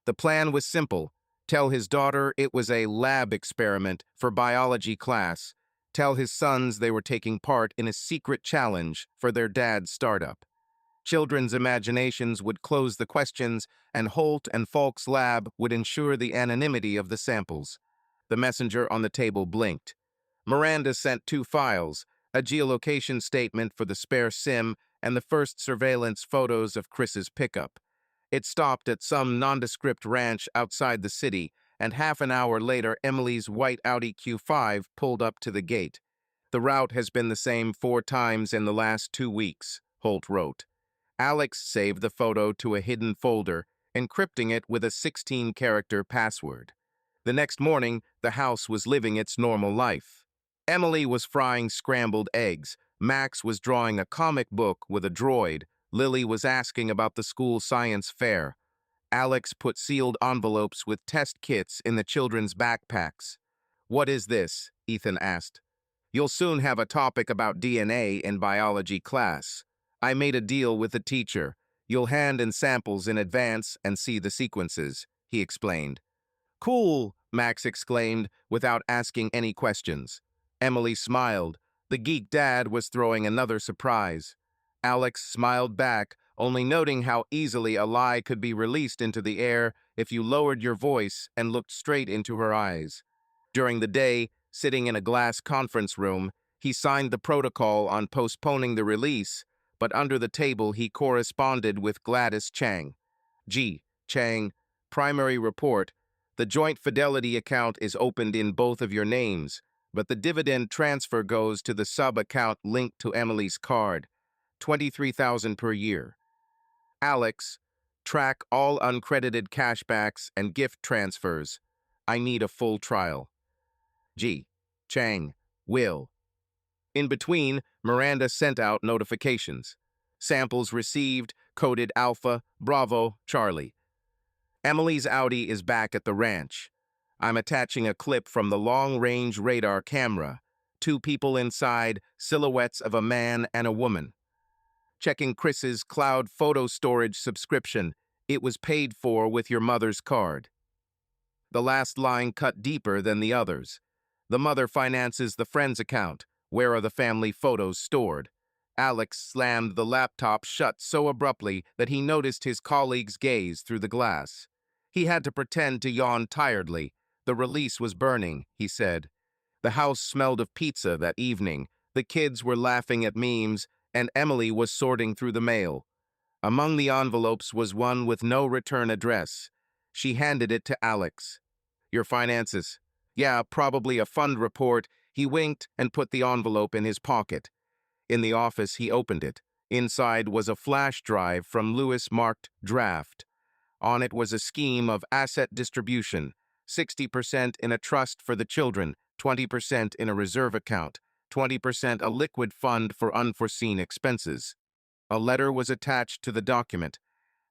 The plan was simple. Tell his daughter it was a lab experiment for biology class. Tell his sons they were taking part in a secret challenge for their dad's startup. Children's imaginations would close the questions, and Holt and Falk's lab would ensure the anonymity of the samples. The messenger on the table blinked. Miranda sent 2 files, a geolocation statement for the spare SIM and the first surveillance photos of Chris's pickup. It stopped at some nondescript ranch outside the city, and half an hour later Emily's white Audi Q5 pulled up to the gate. "The route has been the same 4 times in the last 2 weeks," Holt wrote. Alex saved the photo to a hidden folder, encrypting it with a 16-character password. The next morning, the house was living its normal life. Emily was frying scrambled eggs, Max was drawing a comic book with a droid, Lily was asking about the school science fair. Alex put sealed envelopes with test kits in the children's backpacks. "What is this?" Ethan asked. "You'll soon have a topic about DNA in biology class. I made a deal with the teacher. You'll hand in samples in advance and see the sequences," he explained. "Cool," Max exclaimed, without asking any questions. Emily smiled. The geek dad was throwing another surprise. Alex smiled back, only noting how easily a lie could be released into the air if you lowered your voice and looked straight into her eyes. During the day, sitting in a glass conference room, he signed the protocol on postponing the release, but under the table he corresponded with Gladys Chang. "G. Chang, primary report. The joint Fidelity account is opened in both of your names, but the dividend transfer goes to the sub-account linked to Emily's card. $23,000 per year. Alex, track all uncredited cashbacks and gift transfers. I need a full trial. G. Chang, will." In between, Miranda sent out notifications. Samples received, coded Alpha, Bravo, Charlie. "Emily's Audi is back at the ranch. I'm attaching a clip from the long-range radar camera. 2 people inside, silhouettes of a man and a woman. Checking Chris's cloud photo storage subscription. It was paid for with your mother's card." The last line cut deeper than the others. "The mother finances the friend's account. Where are the family photos stored?" Alex slammed the laptop shut so abruptly that he noticed his colleague's gaze through the glass. He had to pretend to yawn tiredly. "The release was burning," he said. The house smelled of pizza that evening, the kids were laughing at memes, and Emily was sorting through the mail. Among the envelopes was one with no return address. She handed it to Alex. "Your finances." "Yeah, probably a fund report." He winked and put the envelope in his pocket. In the office, he opened it. Inside was a flash drive from Lewis marked draft. On it was a scheme of asset distribution: 60% in a trust for the children, 20% in a reserve account, 20% a liquid fund for unforeseen expenses. A letter was attached to the document.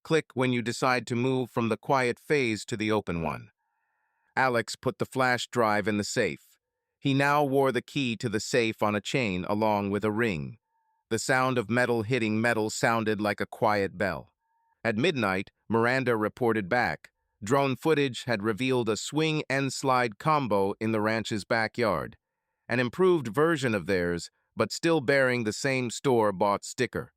"Click when you decide to move from the quiet phase to the open one." Alex put the flash drive in the safe. He now wore the key to the safe on a chain along with a ring. The sound of metal hitting metal sounded like a quiet bell. At midnight, Miranda reported back. Drone footage had revealed a swing and slide combo in the ranch's backyard. An improved version of theirs, but still bearing the same store-bought sticker.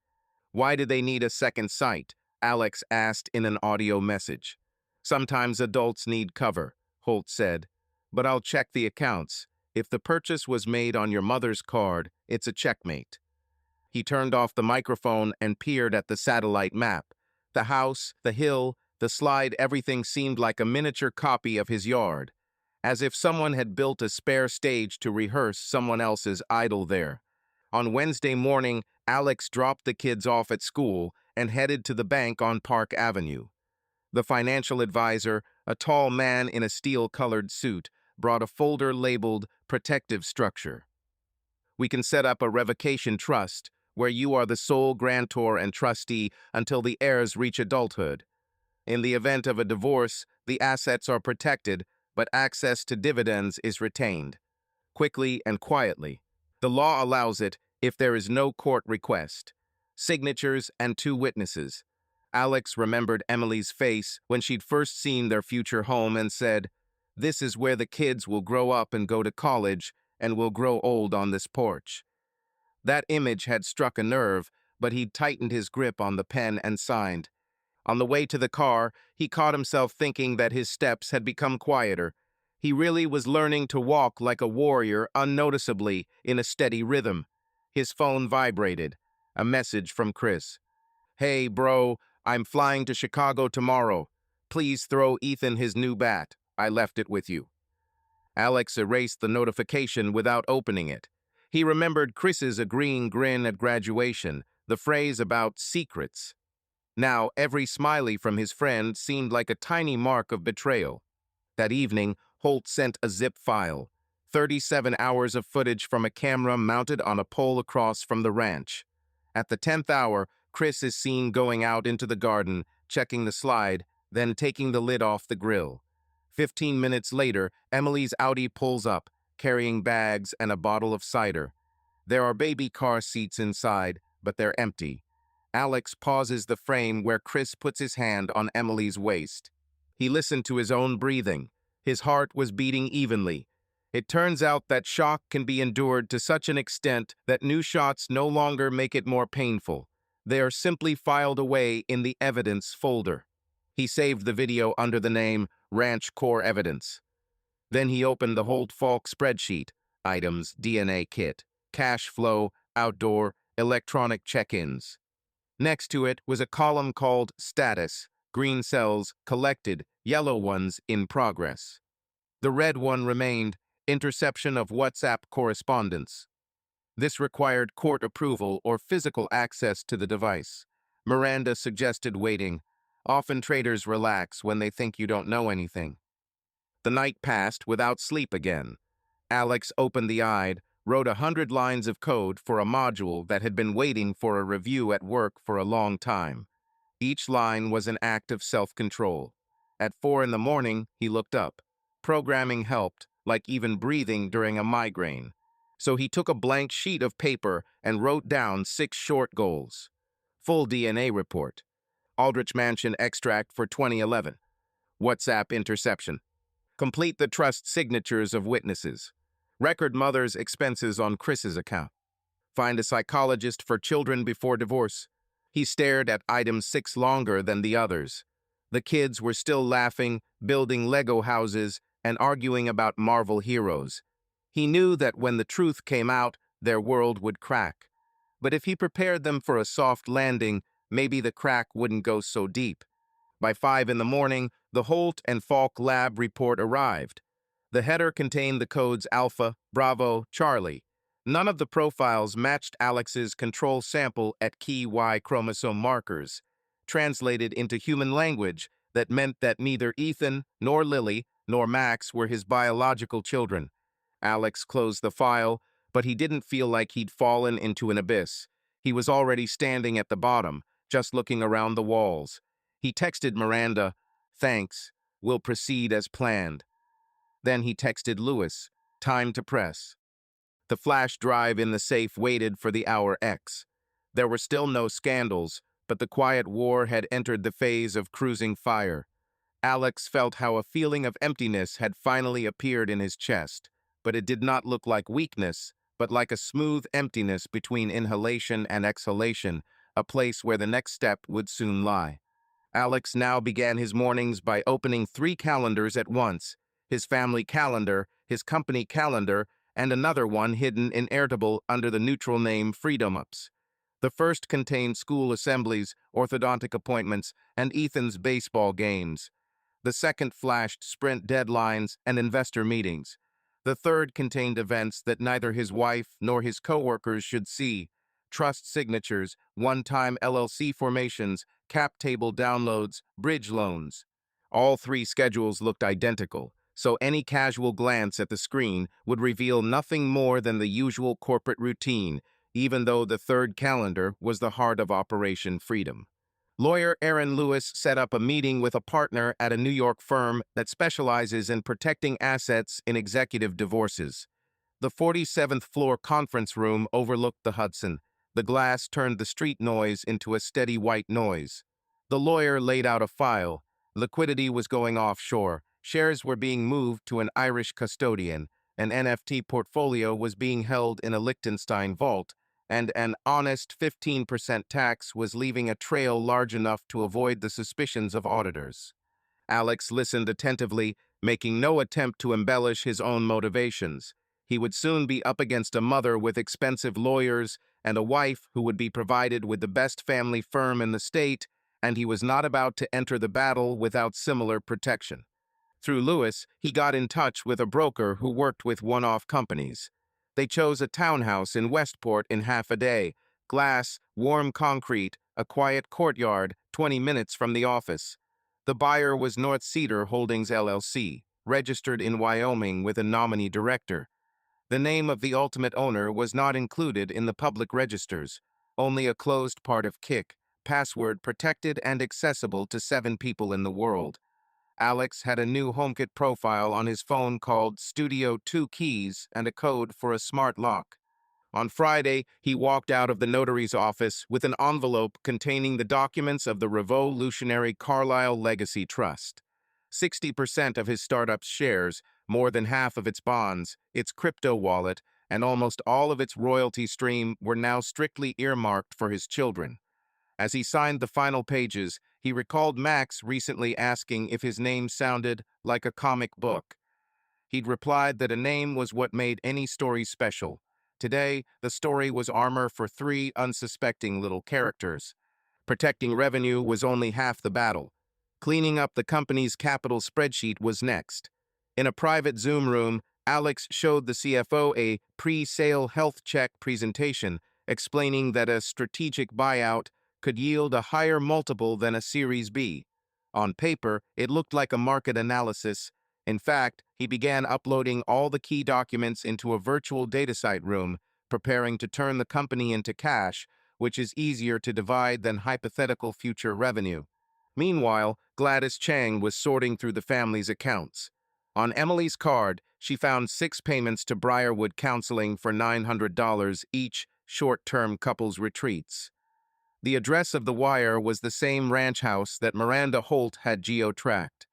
"Why do they need a second sight?" Alex asked in an audio message. "Sometimes adults need cover," Holt said. "But I'll check the accounts. If the purchase was made on your mother's card, it's a checkmate." He turned off the microphone and peered at the satellite map. The house, the hill, the slide, everything seemed like a miniature copy of his yard, as if someone had built a spare stage to rehearse someone else's idyll there. On Wednesday morning, Alex dropped the kids off at school and headed to the bank on Park Avenue. The financial advisor, a tall man in a steel-colored suit, brought a folder labeled "Protective Structure." "We can set up a revocation trust, where you are the sole grantor and trustee until the heirs reach adulthood. In the event of a divorce, the assets are protected, but access to dividends is retained. Quickly and quietly. The law allows it if there is no court request. Signatures and 2 witnesses." Alex remembered Emily's face when she'd first seen their future home and said, "This is where the kids will grow up and go to college and will grow old on this porch." That image had struck a nerve, but he'd tightened his grip on the pen and signed. On the way to the car, he caught himself thinking that his steps had become quieter. He really was learning to walk like a warrior, unnoticeably, in a steady rhythm. His phone vibrated. A message from Chris. "Hey, bro, I'm flying to Chicago tomorrow. Please throw Ethan his new bat. I left it with you." Alex erased the notification without opening it. He remembered Chris's agreeing grin at graduation, the phrase about secrets. Now, every smiley from his friend seemed like a tiny mark of betrayal. That evening, Holt sent a zip file. 37 hours of footage from a camera mounted on a pole across from the ranch. At the 10th hour, Chris is seen going out into the garden, checking the slide, then taking the lid off the grill. 15 minutes later, Emily's Audi pulls up, carrying bags and a bottle of cider. There are baby car seats inside, but they're empty. Alex pauses the frame where Chris puts his hand on Emily's waist. He listened to his own breathing. His heart was beating evenly. It turns out that shock can be endured to such an extent that new shots no longer make it more painful. They are simply filed away in the evidence folder. He saved the video under the name Ranch Core Evidence. Then he opened the Holt-Falk spreadsheet: items, DNA kit, cash flow, outdoor, electronic check-ins. Next to it was a column called Status: green cells collected, yellow ones in progress. The red one remained: interception of WhatsApp correspondence. This required court approval or physical access to the device. Miranda suggested waiting. Often traders relax when they think you don't know anything. The night passed without sleep again. Alex opened the IDE, wrote 100 lines of code for a module that had been waiting for a review at work for a long time. Each line was an act of self-control. At 4 in the morning, he looked up. Programming helped, like even breathing during a migraine. So he took a blank sheet of paper and wrote down 6 short goals. Full DNA report. Aldrich Mansion extract for 2011. WhatsApp interception. Complete the trust signatures of witnesses. Record mother's expenses on Chris's account. Find a psychologist for children before divorce. He stared at item 6 longer than the others. The kids were still laughing, building Lego houses, and arguing about Marvel heroes. He knew that when the truth came out, their world would crack. But if he prepared them for a soft landing, maybe the crack wouldn't go so deep. By 5 in the morning, the Holt and Falk lab report arrived. The header contained the codes Alpha, Bravo, Charlie. None of the profiles matched Alex's control sample at key Y chromosome markers. Translated into human language, that meant that neither Ethan, nor Lily, nor Max were his biological children. Alex closed the file, but he didn't feel like he'd fallen into an abyss. He was already standing at the bottom, just looking around the walls. He texted Miranda, "Thanks, we'll proceed as planned." Then he texted Lewis, "Time to press." The flash drive in the safe waited for the hour X. There were still no scandals, but the quiet war had entered the phase of cruising fire. Alex felt how a feeling of emptiness had finally appeared in his chest, but it did not look like weakness, but like a smooth emptiness between inhalation and exhalation, a place where the next step would soon lie. Alex now began his mornings by opening 3 calendars at once: his family calendar, his company calendar, and another one hidden in Airtable under the neutral name Freedom Ups. The first contained school assemblies, orthodontic appointments, and Ethan's baseball games. The second flashed sprint deadlines and investor meetings. The third contained events that neither his wife nor his coworkers should see: trust signatures, one-time LLC formations, cap table downloads, bridge loans. All 3 schedules looked identical, so any casual glance at the screen would reveal nothing more than the usual corporate routine, even though the third calendar was the heart of Operation Freedom. Lawyer Aaron Lewis set up a meeting with a partner at a New York firm that specializes in protecting assets in executive divorces. The 47th floor conference room overlooked the Hudson. The glass turned the street noise into a steady white noise. The lawyer laid out a file. Liquidity was going offshore. Shares were being moved to an Irish custodian. An NFT portfolio was being held in a Liechtenstein vault, and an honest 15% tax was leaving a trail large enough to avoid the suspicions of auditors. Alex listened attentively, making no attempt to embellish his own motivations. He would soon be up against a mother with expensive lawyers and a wife who would be provided with the best family firm in the state, and he was not about to enter the battle without similar protection. Through Lewis, he got in touch with a broker who worked with one-off companies. They chose a townhouse in Westport in half a day: glass, warm concrete, a quiet courtyard, 20 minutes from the office. The buyer was North Cedar Holdings LLC, registered in Wyoming with a nominee director. The name of the ultimate owner was not included in the public registers, only a closed part of Kik, password protected and accessible to 7 people in the world. Alex had a new HomeKit profile on his phone called Studio 2 Keys and a code for a smart lock. On Friday, he walked out of the notary's office with an envelope containing the documents of the revolutionary Carlyle Legacy Trust. 60% of his startup's shares, more than half of its bonds, its crypto wallet, and almost all of its royalty stream were now strictly earmarked for his children. As he signed the final pages, he recalled Max recently asking if his name sounded like a comic book. He'd replied that a name was what made any story special. Today, the story was armor for 3 unsuspecting little characters. Protecting revenue was only half the battle. Cleaning up the company's capital spreadsheet was next. In a private Zoom room, Alex showed the CFO a pre-sale health check presentation explaining that a strategic buyout could yield a higher multiple than a Series B. On paper, it looked like a market analysis. In fact, he began uploading all the key documents into a virtual datasite room, preparing to turn the company into cash, which is easier to divide than hypothetical future revenue. Meanwhile, Gladys Chang was sorting through the family's accounts. On Emily's card, she found 6 payments to Briarwood Counseling for $900 each, short-term couples retreats. The address of the wire was the same ranch house that Miranda Holt had geo-tracked.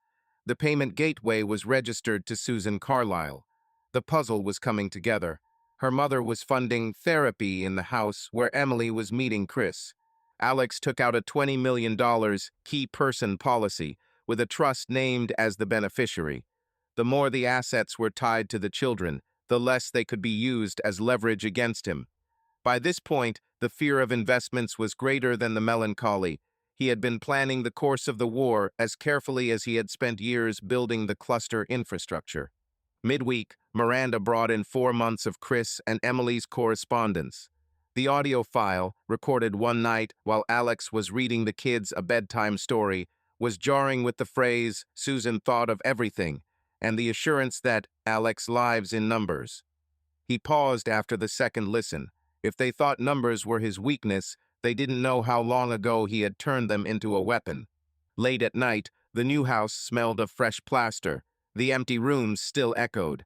The payment gateway was registered to Susan Carlyle. The puzzle was coming together. Her mother was funding therapy in the house where Emily was meeting Chris. Alex took out a $20 million key person policy, with a trust named as the beneficiary. The more the assets were tied to the children, the less they could be used as leverage against him. By this point, the fear of investments was greater than the melancholy. He had been planning the course of the war as carefully as he had spent years building the cluster infrastructure. Midweek, Miranda brought in 4 months of Chris and Emily's correspondence. The audio file, recorded one night while Alex was reading the kids a bedtime story, was jarring with the phrase, "Susan thought of everything," and the assurance that Alex lives in numbers. He paused after the second listen. If they thought numbers were his weakness, they didn't know how long ago he had turned them into a weapon. Late at night, the new house smelled of fresh plaster. The empty rooms still echoed.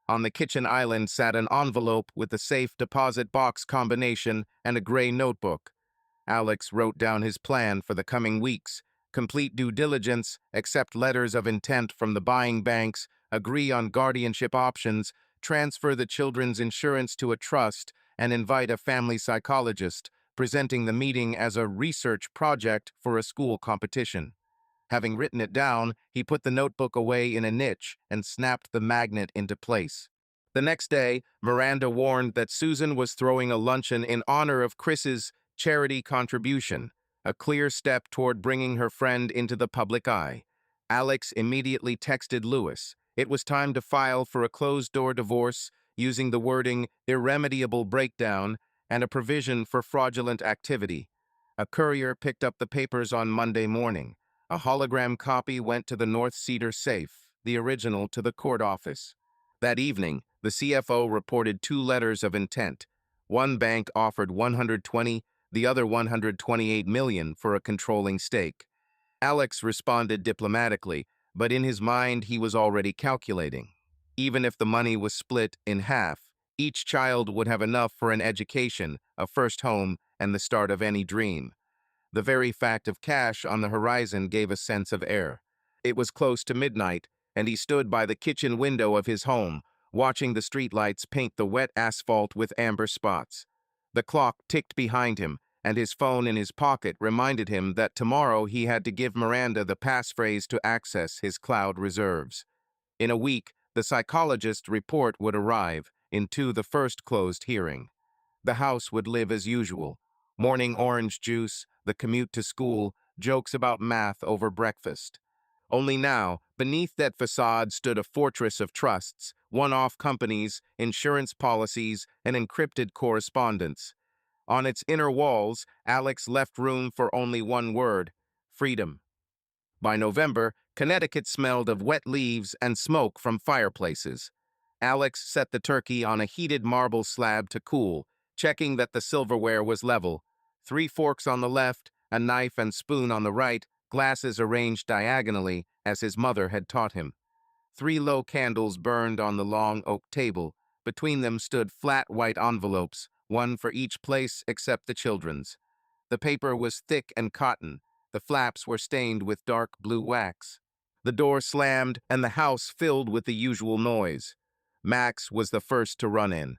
On the kitchen island sat an envelope with the safe deposit box combination and a gray notebook. Alex wrote down his plan for the coming weeks: complete due diligence, accept letters of intent from the buying banks, agree on guardianship options, transfer the children's insurance to a trust, and invite a family psychologist, presenting the meeting as a research project for a school competition. Having written it down, he put the notebook away in a niche and snapped the magnet into place. The next day, Miranda warned that Susan was throwing a luncheon in honor of Chris's charity contribution, a clear step toward bringing her friend into the public eye. Alex immediately texted Lewis. It was time to file for a closed-door divorce using the wording "irremediable breakdown" and a provision for fraudulent activity. A courier picked up the papers on Monday morning. A hologram copy went to the North Cedar safe, the original to the court office. That evening, the CFO reported 2 letters of intent. One bank offered $120, the other $128 million for a controlling stake. Alex responded diplomatically, but in his mind he was already calculating. Even if the money was split in half, each child would have enough for an education, a first home, and the start of any dream. The very fact of cash on the horizon gave a sense of air. It was close to midnight, and he stood by the kitchen window of his home, watching the streetlights paint the wet asphalt with amber spots. The clock ticked behind him, and his phone in his pocket reminded him that tomorrow he had to give Miranda the passphrase to access his cloud reserves. In a week, the psychologist's report would arrive, into the first closed hearing. The house would live as usual. Morning orange juice, the commute to school, jokes about math over breakfast. Only now, beneath that facade stood a fortress of trusts, one-off companies, insurance policies, and encrypted correspondence. On its inner walls, Alex left room for only one word: freedom. By November, Connecticut smelled of wet leaves and smoke from fireplaces. Alex set the turkey on a heated marble slab to cool, checking that the silverware was level. 3 forks on the left, a knife and spoon on the right, glasses arranged diagonally, as his mother had taught him. 3 low candles burned on the long oak table. Between them stood flat white envelopes, one for each place except the children's. The paper was thick and cotton. The flaps were stained with dark blue wax. The door slammed, and the house filled with the usual noise. Max was the first to run in.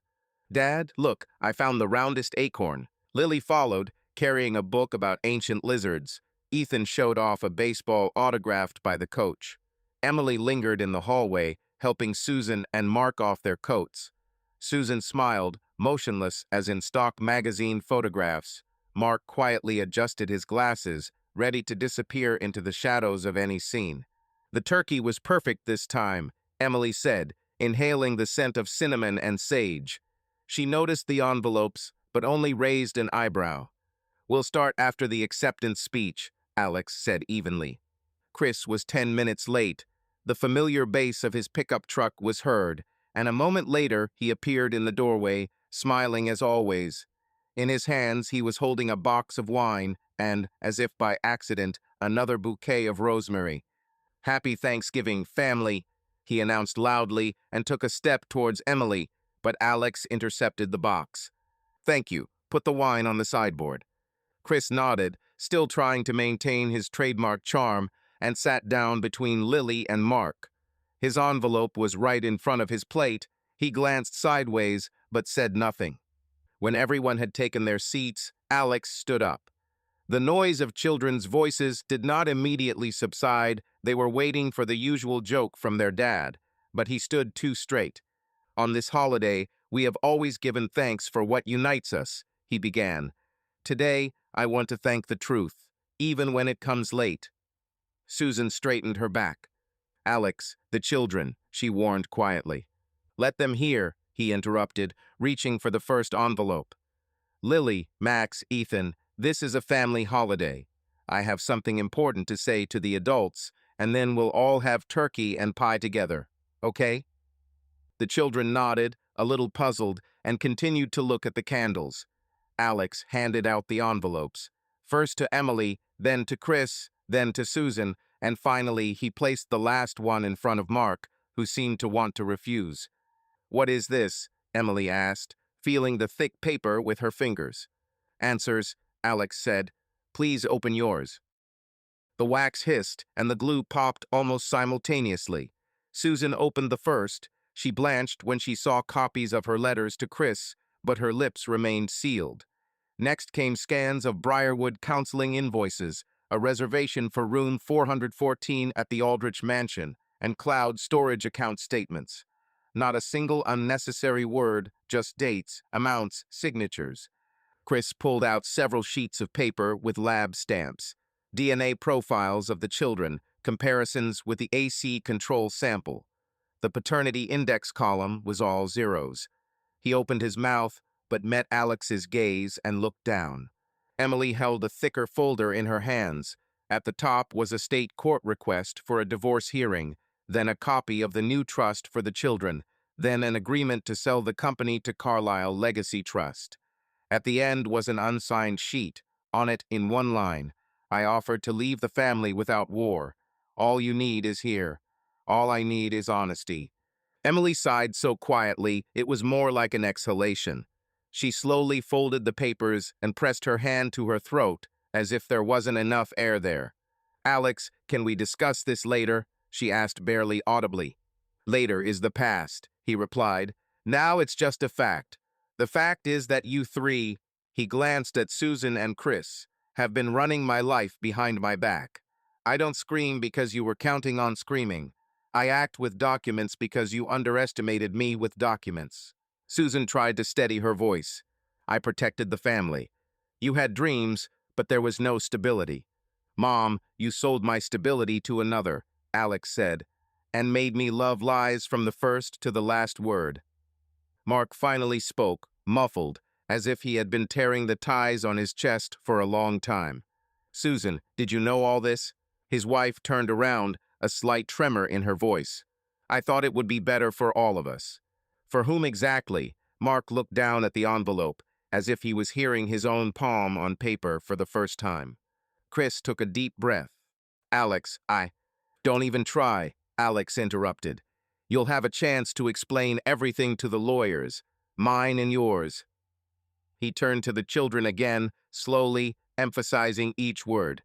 "Dad, look, I found the roundest acorn." Lily followed, carrying a book about ancient lizards. Ethan showed off a baseball autographed by the coach. Emily lingered in the hallway, helping Susan and Mark off their coats. Susan smiled, motionless as in stock magazine photographs. Mark quietly adjusted his glasses, ready to disappear into the shadows of any scene. "The turkey was perfect this time," Emily said, inhaling the scent of cinnamon and sage. She noticed the envelopes, but only raised an eyebrow. "We'll start after the acceptance speech," Alex said evenly. Chris was 10 minutes late. The familiar bass of his pickup truck was heard, and a moment later he appeared in the doorway, smiling as always. In his hands he was holding a box of wine and, as if by accident, another bouquet of rosemary. "Happy Thanksgiving, family," he announced loudly and took a step towards Emily, but Alex intercepted the box. "Thank you. Put the wine on the sideboard." Chris nodded, still trying to maintain his trademark charm, and sat down between Lily and Mark. His envelope was right in front of his plate. He glanced sideways, but said nothing. When everyone had taken their seats, Alex stood up. The noise of children's voices did not immediately subside. They were waiting for the usual joke from their dad, but he stood too straight. On this holiday, we have always given thanks for what unites us, he began. Today, I want to thank the truth, even when it comes late. Susan straightened her back. Alex, the children, she warned quietly. Let them hear, he interrupted, reaching for the first envelope. Lily, Max, Ethan, this is a family holiday. I have something important to say to the adults, and then we'll all have turkey and pie together, okay? The children nodded, a little puzzled, and continued to look at the candles. Alex handed out the envelopes, first to Emily, then to Chris, then to Susan, and finally he placed the last one in front of Mark, who seemed to want to refuse. What is this? Emily asked, feeling the thick paper with her fingers. Answers, Alex said. Please open yours. The wax hissed, and the glue popped almost simultaneously. Susan opened the first. She blanched when she saw copies of her letters to Chris, but her lips remained sealed. Next came scans of Briarwood counseling invoices, a reservation for room 414 at the Aldrich Mansion, and cloud storage account statements. Not a single unnecessary word, just dates, amounts, signatures. Chris pulled out several sheets of paper with lab stamps, DNA profiles of the children, comparisons with the AC control sample. The paternity index column was all zeros. He opened his mouth, but met Alex's gaze and looked down. Emily held a thicker folder in her hands. At the top was a state court request for a divorce hearing, then a copy of the new trust for the children, then an agreement to sell the company to Carlyle Legacy Trust. At the end was an unsigned sheet. On it, in one line, I offered to leave the family without war. All you need is here. All I need is honesty. Emily sighed so quietly, it was more like an exhalation. She slowly folded the papers and pressed her hand to her throat, as if there wasn't enough air there. Alex, can we discuss this later? She asked barely audibly. Later is the past, he replied. Now it's just a fact. The fact is that you three, he glanced at Susan and Chris, have been running my life behind my back. I don't scream because you were counting on screaming. I act with documents because you underestimated me with documents. Susan tried to steady her voice. I protected the family. You had dreams, but there was no stability. Mom, you sold my stability to another, Alex said, and made me love lies from the first to the last word. Mark finally spoke, muffled, as if he had been tearing the ties on his chest for a long time. Susan, did you know all this? His wife turned around, a slight tremor in her voice. I thought it would be better for all of us. For whom exactly? Mark looked down at the envelope, as if he was hearing his own palm on paper for the first time. Chris took a deep breath. Alex, Don't even try, Alex interrupted. You'll have a chance to explain everything to the lawyers, mine and yours. He turned to the children again, slowly, emphasizing each word.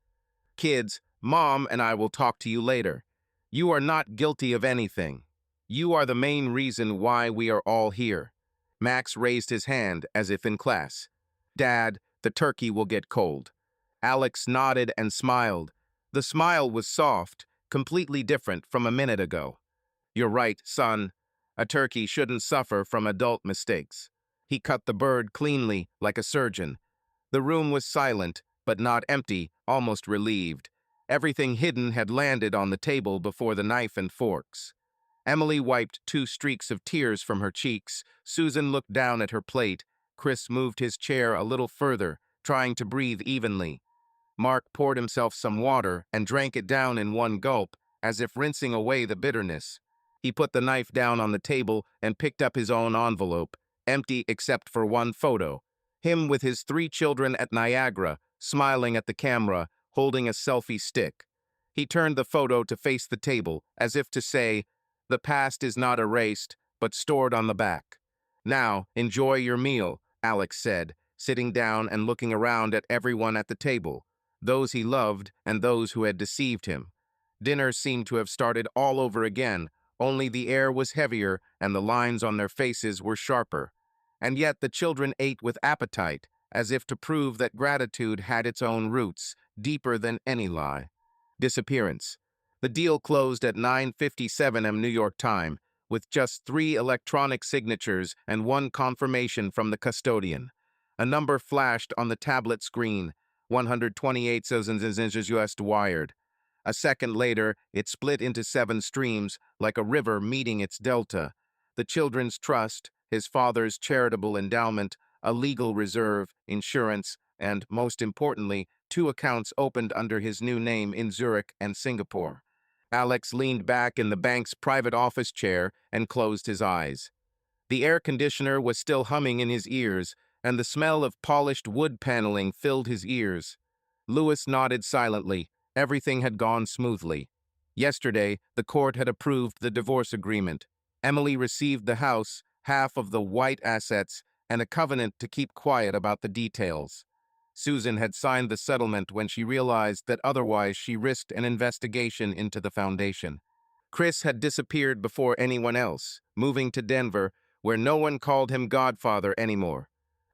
Kids, Mom and I will talk to you later. You are not guilty of anything. You are the main reason why we are all here. Max raised his hand as if in class. Dad, the turkey will get cold. Alex nodded and smiled. The smile was soft, completely different from a minute ago. You're right, son. A turkey shouldn't suffer from adult mistakes. He cut the bird cleanly, like a surgeon. The room was silent, but not empty, almost relieved. Everything hidden had landed on the table before the knife and forks. Emily wiped 2 streaks of tears from her cheeks. Susan looked down at her plate. Chris moved his chair a little further, trying to breathe evenly. Mark poured himself some water and drank it down in one gulp, as if rinsing away the bitterness. He put the knife down on the table and picked up his own envelope, empty except for one photo. Him with his 3 children at Niagara, smiling at the camera, holding a selfie stick. He turned the photo to face the table, as if to say, the past is not erased, but stored on the back. Now, enjoy your meal, Alex said, sitting down and looking around at everyone at the table, those he loved and those who had deceived him. Dinner seemed to have started all over again, only the air was heavier and the lines on their faces were sharper. And yet the children ate with appetite, as if to prove that gratitude had its own roots, deeper than any lie. Disappearance. The deal closed at 9:57 am New York time, with just 3 electronic signatures and 1 confirmation from the custodian. A number flashed on the tablet screen, 128,000 US wired. A second later, it split into 7 streams, like a river meeting its delta. The children's trust, his father's charitable endowment, a legal reserve, insurance, and, most importantly, 2 accounts opened under his new name in Zurich and Singapore. Alex leaned back in the bank's private office chair and closed his eyes. The air conditioner was still humming in his ears, and the smell of polished wood paneling filled his ears. Lewis nodded silently. Everything had gone smoothly. Yesterday, the court had approved the divorce agreement. Emily received the house, half of the White assets, and a covenant to keep quiet about the details. Susan had signed the settlement when she realized that otherwise she risked an investigation into the foundation. Chris had disappeared before anyone else, moving to Denver, where no one called him Godfather anymore.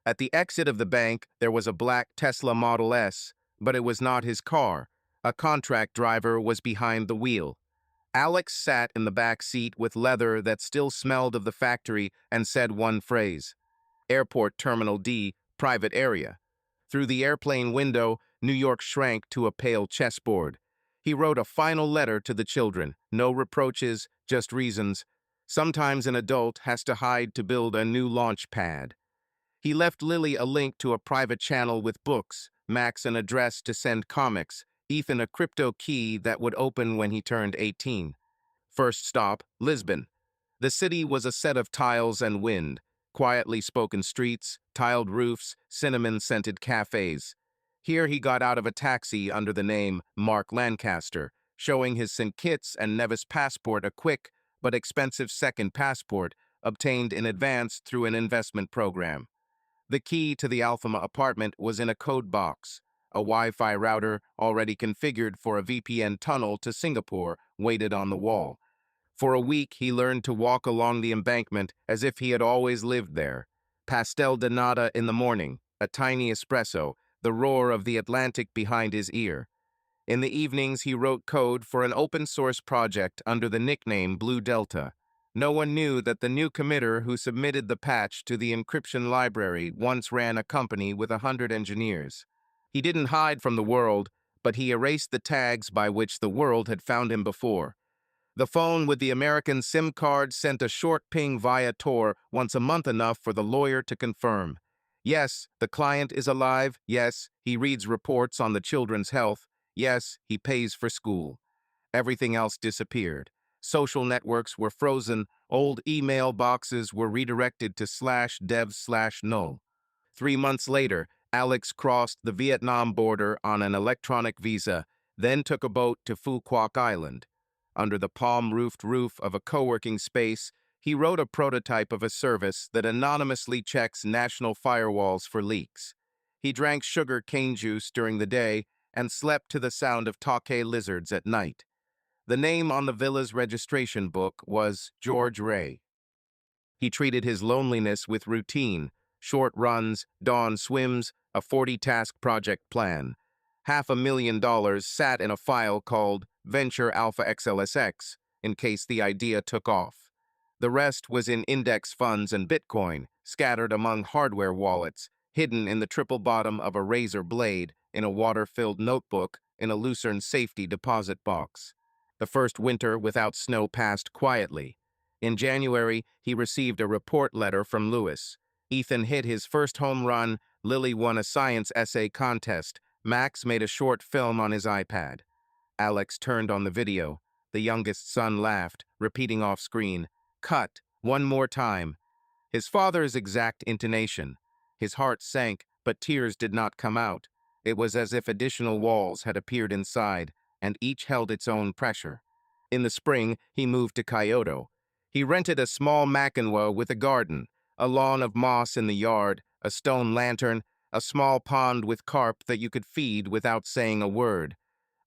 At the exit of the bank, there was a black Tesla Model S, but it was not his car. A contract driver was behind the wheel. Alex sat in the back seat with leather that still smelled of the factory and said one phrase: Airport Terminal D, private area. Through the airplane window, New York shrank to a pale chessboard. He wrote a final letter to the children. No reproaches, just reasons. Sometimes an adult has to hide to build a new launch pad. He left Lily a link to a private channel with books, Max an address to send comics, Ethan a crypto key that would open when he turned 18. First stop, Lisbon. The city was a set of tiles and wind, quietly spoken streets, tiled roofs, cinnamon-scented cafes. Here he got out of a taxi under the name Mark Lancaster, showing his St. Kitts and Nevis passport, a quick but expensive second passport obtained in advance through an investment program. The key to the Alfama apartment was in a code box. A Wi-Fi router, already configured for a VPN tunnel to Singapore, waited on the wall. For a week, he learned to walk along the embankment as if he had always lived there. Pastel de nata in the morning, a tiny espresso, the roar of the Atlantic behind his ear. In the evenings, he wrote code for an open-source project under the nickname Blue Delta. No one knew that the new committer who submitted the patch to the encryption library once ran a company with 100 engineers. He didn't hide from the world, but he erased the tags by which the world had found him before. The phone with the American SIM card sent a short ping via Tor once a month, enough for the lawyer to confirm. Yes, the client is alive. Yes, he reads reports on the children's health. Yes, he pays for school. Everything else disappeared. Social networks were frozen. Old email boxes were redirected to /dev/null. 3 months later, Alex crossed the Vietnam border on an electronic visa, then took a boat to Phu Quoc Island. Under the palm-roofed roof of a co-working space, he wrote a prototype of a service that anonymously checks national firewalls for leaks. He drank sugar cane juice during the day and slept to the sound of tokay lizards at night. The name on the villa's registration book was George Ray. He treated his loneliness with routine: short runs, dawn swims, a 40-task project plan. $500,000 sat in a file called Venture Alpha XLSX in case the idea took off. The rest was in index funds and Bitcoin, scattered among hardware wallets, hidden in the triple bottom of a razor blade, in a water-filled notebook, in a Lucerne safety deposit box. The first winter without snow passed quietly. In January, he received a report letter from Lewis. Ethan hit his first home run, Lily won a science essay contest, Max made a short film on his iPad. Alex turned on the video. The youngest son laughed, repeating off-screen, "Cut, one more time." His father's exact intonation. His heart sank, but tears did not come out. It was as if additional walls had appeared inside, and each held its own pressure. In the spring, he moved to Kyoto. He rented a small Makinwa with a garden, a lawn of moss in the yard, a stone lantern, a small pond with carp that you could feed without saying a word.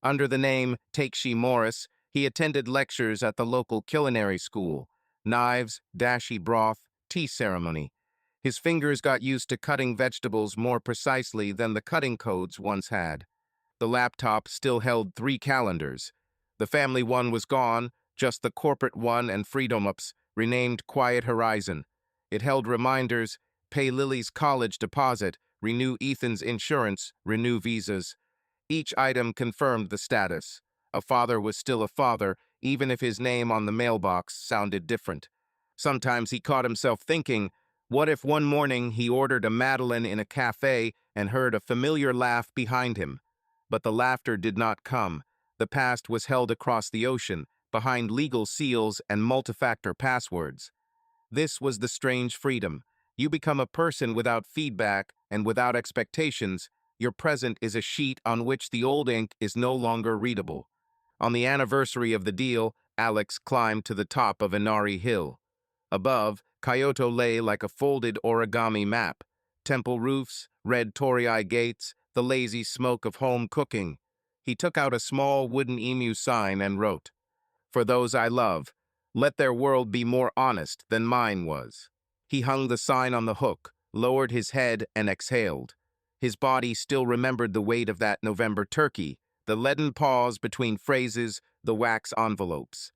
Under the name Takshi Morris, he attended lectures at the local culinary school: knives, dashi broth, tea ceremony. His fingers got used to cutting vegetables more precisely than the cutting codes once had. The laptop still held 3 calendars. The family one was gone, just the corporate one and Freedom Ups, renamed Quiet Horizon. It held reminders: pay Lily's college deposit, renew Ethan's insurance, renew visas. Each item confirmed the status. A father was still a father, even if his name on the mailbox sounded different. Sometimes he caught himself thinking, what if one morning he ordered a Madeleine in a cafe and heard a familiar laugh behind him? But the laughter did not come. The past was held across the ocean, behind legal seals and multi-factor passwords. This was the strange freedom. You become a person without feedback and without expectations. Your present is a sheet on which the old ink is no longer readable. On the anniversary of the deal, Alex climbed to the top of Inari Hill. Above, Kyoto lay like a folded origami map. Temple roofs, red torii gates, the lazy smoke of home cooking. He took out a small wooden emu sign and wrote, "For those I love, let their world be more honest than mine was." He hung the sign on the hook, lowered his head, and exhaled. His body still remembered the weight of that November turkey, the leaden pause between phrases, the wax envelopes.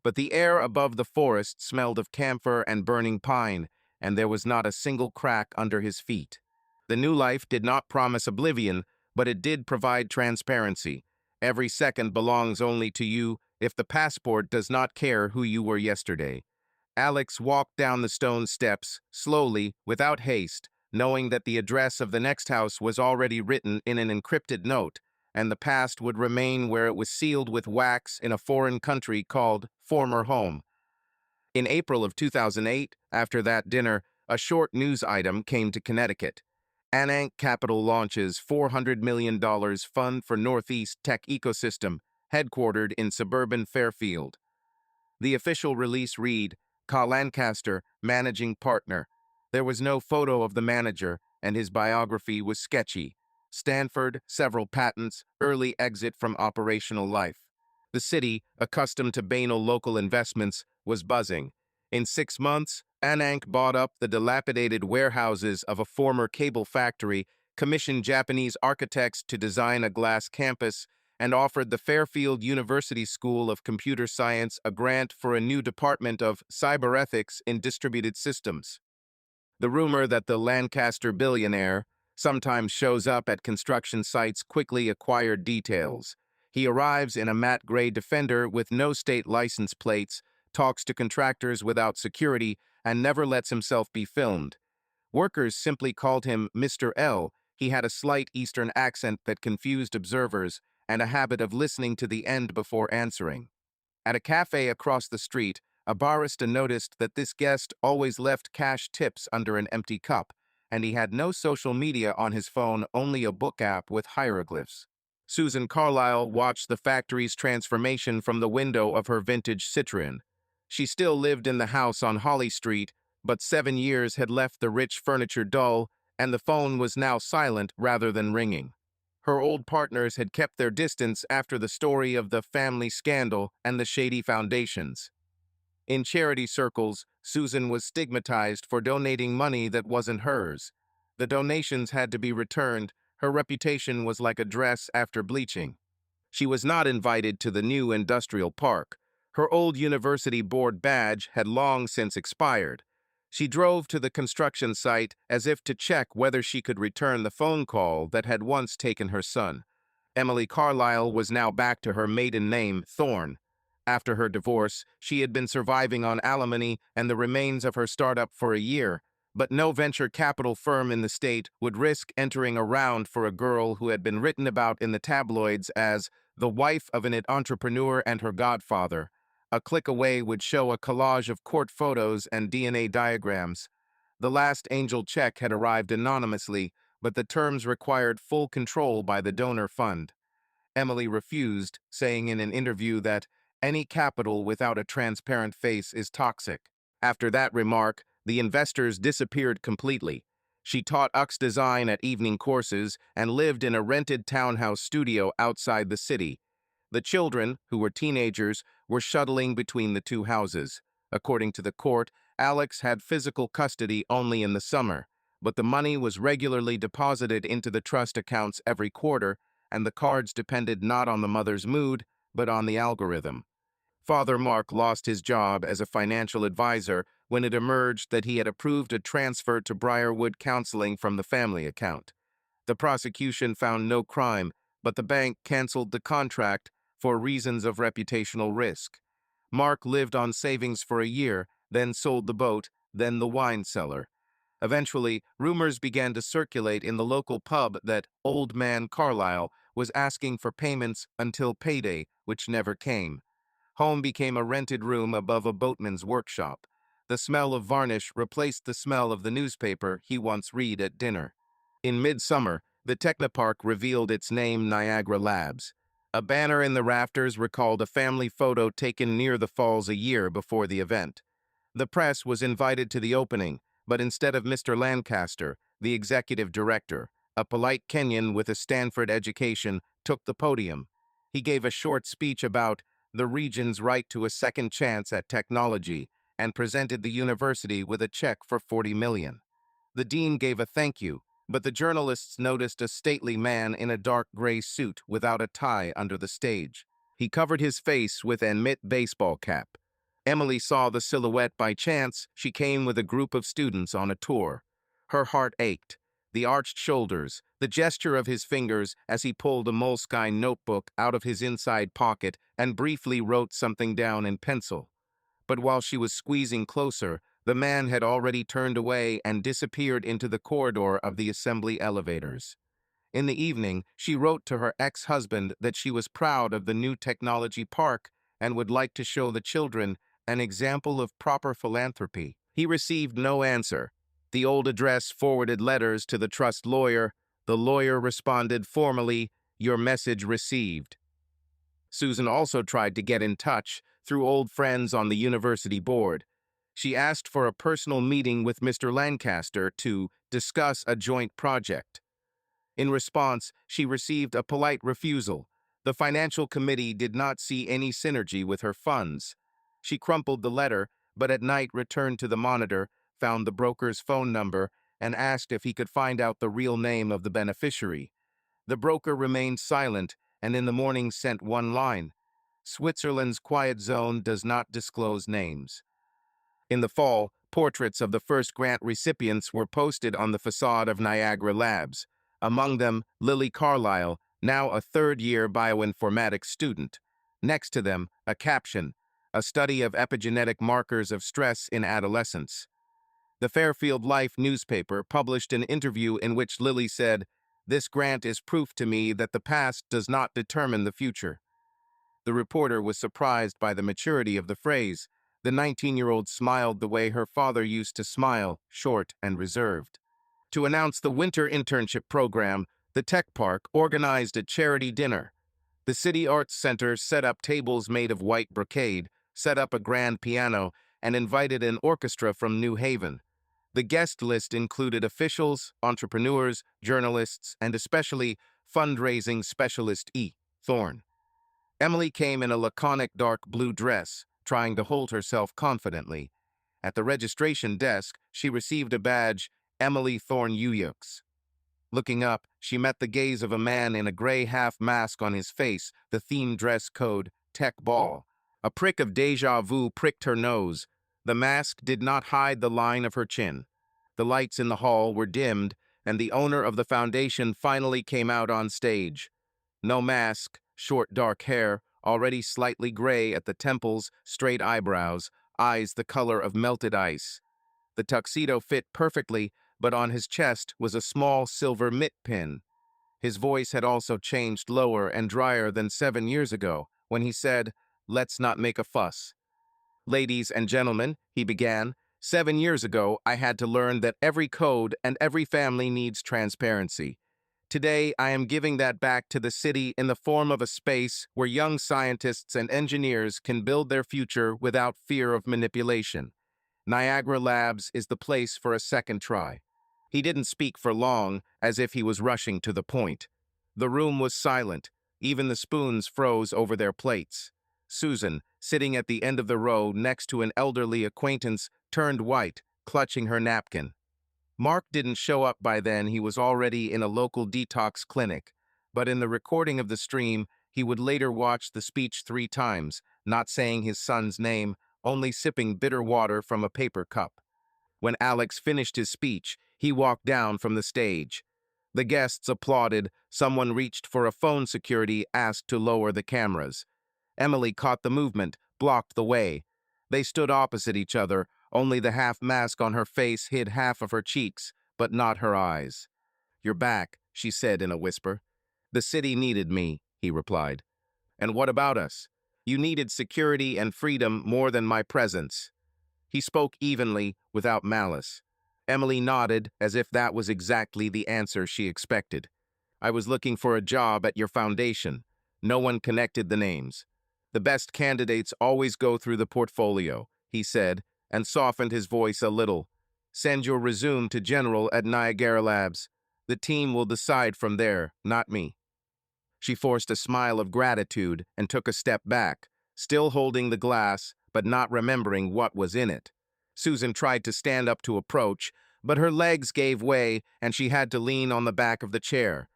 But the air above the forest smelled of camphor and burning pine, and there was not a single crack under his feet. The new life did not promise oblivion, but it did provide transparency. Every second belongs only to you if the passport does not care who you were yesterday. Alex walked down the stone steps, slowly, without haste, knowing that the address of the next house was already written in an encrypted note, and the past would remain where it was sealed with wax in a foreign country called former home. In April of 2008, after that dinner, a short news item came to Connecticut. Anank Capital launches $400 million fund for Northeast tech ecosystem, headquartered in suburban Fairfield. The official release read, Ca Lancaster, managing partner. There was no photo of the manager, and his biography was sketchy. Stanford, several patents, early exit from operational life. The city, accustomed to banal local investments, was buzzing. In 6 months, Anank bought up the dilapidated warehouses of a former cable factory, commissioned Japanese architects to design a glass campus, and offered the Fairfield University School of Computer Science a grant for a new department of cyberethics in distributed systems. The rumor that the Lancaster billionaire sometimes shows up at construction sites quickly acquired details. He arrives in a matte gray Defender with no state license plates, talks to contractors without security, and never lets himself be filmed. Workers simply called him Mr. L. He had a slight Eastern accent that confused observers, and a habit of listening to the end before answering. At a cafe across the street, a barista noticed that this guest always left cash tips under an empty cup, and he had no social media on his phone, only a book app with hieroglyphs. Susan Carlyle watched the factory's transformation from the window of her vintage Citroen. She still lived in the house on Holly Street, but 7 years had left the rich furniture dull, and the phone was now silent rather than ringing. Her old partners had kept their distance after the story of the family scandal and the shady foundations. In charity circles, Susan was stigmatized for donating money that wasn't hers. The donations had to be returned. Her reputation was like a dress after bleaching. She was not invited to the new industrial park. Her old university board badge had long since expired. She drove to the construction site as if to check whether she could return the phone call that had once taken her son. Emily Carlyle was now back to her maiden name, Thorne. After her divorce, she had been surviving on alimony and the remains of her startup for a year, but no venture capital firm in the state would risk entering a round for a girl who had been written about in the tabloids as the wife of an entrepreneur and her godfather. A click away would show a collage of court photos and DNA diagrams. The last angel check had arrived anonymously, but the terms required full control by the donor fund. Emily refused, saying in an interview that any capital without a transparent face is toxic. After that remark, the investors disappeared completely. She taught UX design at evening courses and lived in a rented townhouse studio outside the city. The children, who were teenagers, were shuttling between the two houses. According to the court, Alex had physical custody only in the summer, but the money was regularly deposited into the trust accounts every quarter, and the cards depended not on the mother's mood, but on the algorithm. Father Mark lost his job as a financial advisor when it emerged that he had approved a transfer to Briarwood Counseling from the family account. The prosecution found no crime, but the bank canceled the contract for reasons of reputational risk. Mark lived on savings for a year, then sold the boat, then the wine cellar. Eventually, rumors began to circulate in the local pub that Old Man Carlyle was asking for payments until payday, which never came. Home became a rented room above a boatman's workshop. The smell of varnish replaced the smell of the newspaper he once read at dinner. In midsummer, the Technopark revealed its name, Niagara Labs. A banner in the rafters recalled a family photo taken near the falls a year before the event. The press was invited to the opening, but instead of Mr. Lancaster, the executive director, a polite Kenyan with a Stanford education, took the podium. He gave a short speech about the region's right to a second chance at technology and presented the university with a check for $40 million. The dean gave a thank you, but the journalists noticed a stately man in a dark gray suit without a tie under the stage. He covered his face with an knit baseball cap. Emily saw the silhouette by chance. She came with a group of students on a tour. Her heart ached. The arched shoulders, the gesture of his fingers as he pulled a moleskine notebook out of his inside pocket and briefly wrote something down in pencil. But while she was squeezing closer, the man had already turned away and disappeared into the corridor of the assembly elevators. In the evening, she wrote to her ex-husband that she was proud of the new technology park and would like to show the children an example of proper philanthropy. He received no answer. The old address forwarded letters to the trust lawyer. The lawyer responded formally, "Your message received." Susan also tried to get in touch through old friends on the university board. She asked for a personal meeting with Mr. Lancaster to discuss a joint project. In response, she received a polite refusal. The financial committee did not see any synergy with her funds. She crumpled the letter, but at night returned to the monitor, found the broker's phone number, and asked if he could find out the real name of the beneficiary. The broker remained silent and in the morning sent one line: "Switzerland's quiet zone does not disclose names." In the fall, portraits of the first grant recipients were posted on the facade of Niagara Labs. Among them, Lily Carlyle, now a third-year bioinformatics student. Next to them, a caption: "A study of epigenetic markers of stress in adolescence." The Fairfield Life newspaper published an interview in which Lily said, "This grant is proof to me that the past does not determine the future." The reporter was surprised by the maturity of the phrase. The 19-year-old smiled the way her father used to smile, short and reserved. To announce the winter internship program, the Tech Park organized a charity dinner. The City Arts Center set up tables made of white brocade, set up a grand piano, and invited an orchestra from New Haven. The guest list included officials, entrepreneurs, journalists, and especially fundraising specialist E. Thorne. Emily came in a laconic dark blue dress, trying to hold herself confidently. At the registration desk, she received a badge, Emily Thorne Uyux. Looking up, she met the gaze of a man in a gray half mask on his face, the theme dress code, Tech Ball. A prick of déjà vu pricked her nose. The mask did not hide the line of her chin. The lights in the hall were dimmed, and the owner of the foundation finally came out on stage. No mask, short dark hair, already slightly gray at the temples, straight eyebrows, eyes the color of melted ice. The tuxedo fit perfectly, but on his chest was a small silver mitt pin. His voice had also changed lower and drier than 7 years ago, when he said, "Let's not make a fuss." "Ladies and gentlemen," he began, "7 years ago I had to learn that every code and every family needs transparency. Today, I am giving that back to the city in the form of a space where young scientists and engineers can build their future without fear of manipulation. Niagara Labs is the place for a second try." He didn't speak for long, as if he was rushing to the point. The room was silent. Even the spoons froze over their plates. Susan, sitting at the end of the row next to an elderly acquaintance, turned white, clutching her napkin. Mark didn't show up by then. He was already in a local detox clinic. But in the recording of the stream, he would later watch the speech 3 times, not saying his son's name, only sipping bitter water from a paper cup. When Alex finished his speech, he walked down from the stage. The guests applauded. Someone reached for a phone. Security asked to lower the cameras. Emily caught the movement, blocked the way. They stood opposite each other. Only the half mask on her face hid half of her cheeks, but not her eyes. "You're back," she said in a whisper. "The city needed me," he replied. "And what about us? You needed security and freedom more than my presence." He spoke evenly, without malice. Emily nodded, as if that was exactly the answer she expected. "I was looking for a job at your foundation." No one connected the names. "The best candidates always go through the portfolio," he said, and softened his voice a little. "Send your resume to General at Niagara Labs. The team will decide from there, not me." She forced a smile of gratitude and took a step back, still holding the glass, but not remembering what was in it. Susan tried to stand up to approach, but her legs gave way and she had to lean on the back of the chair.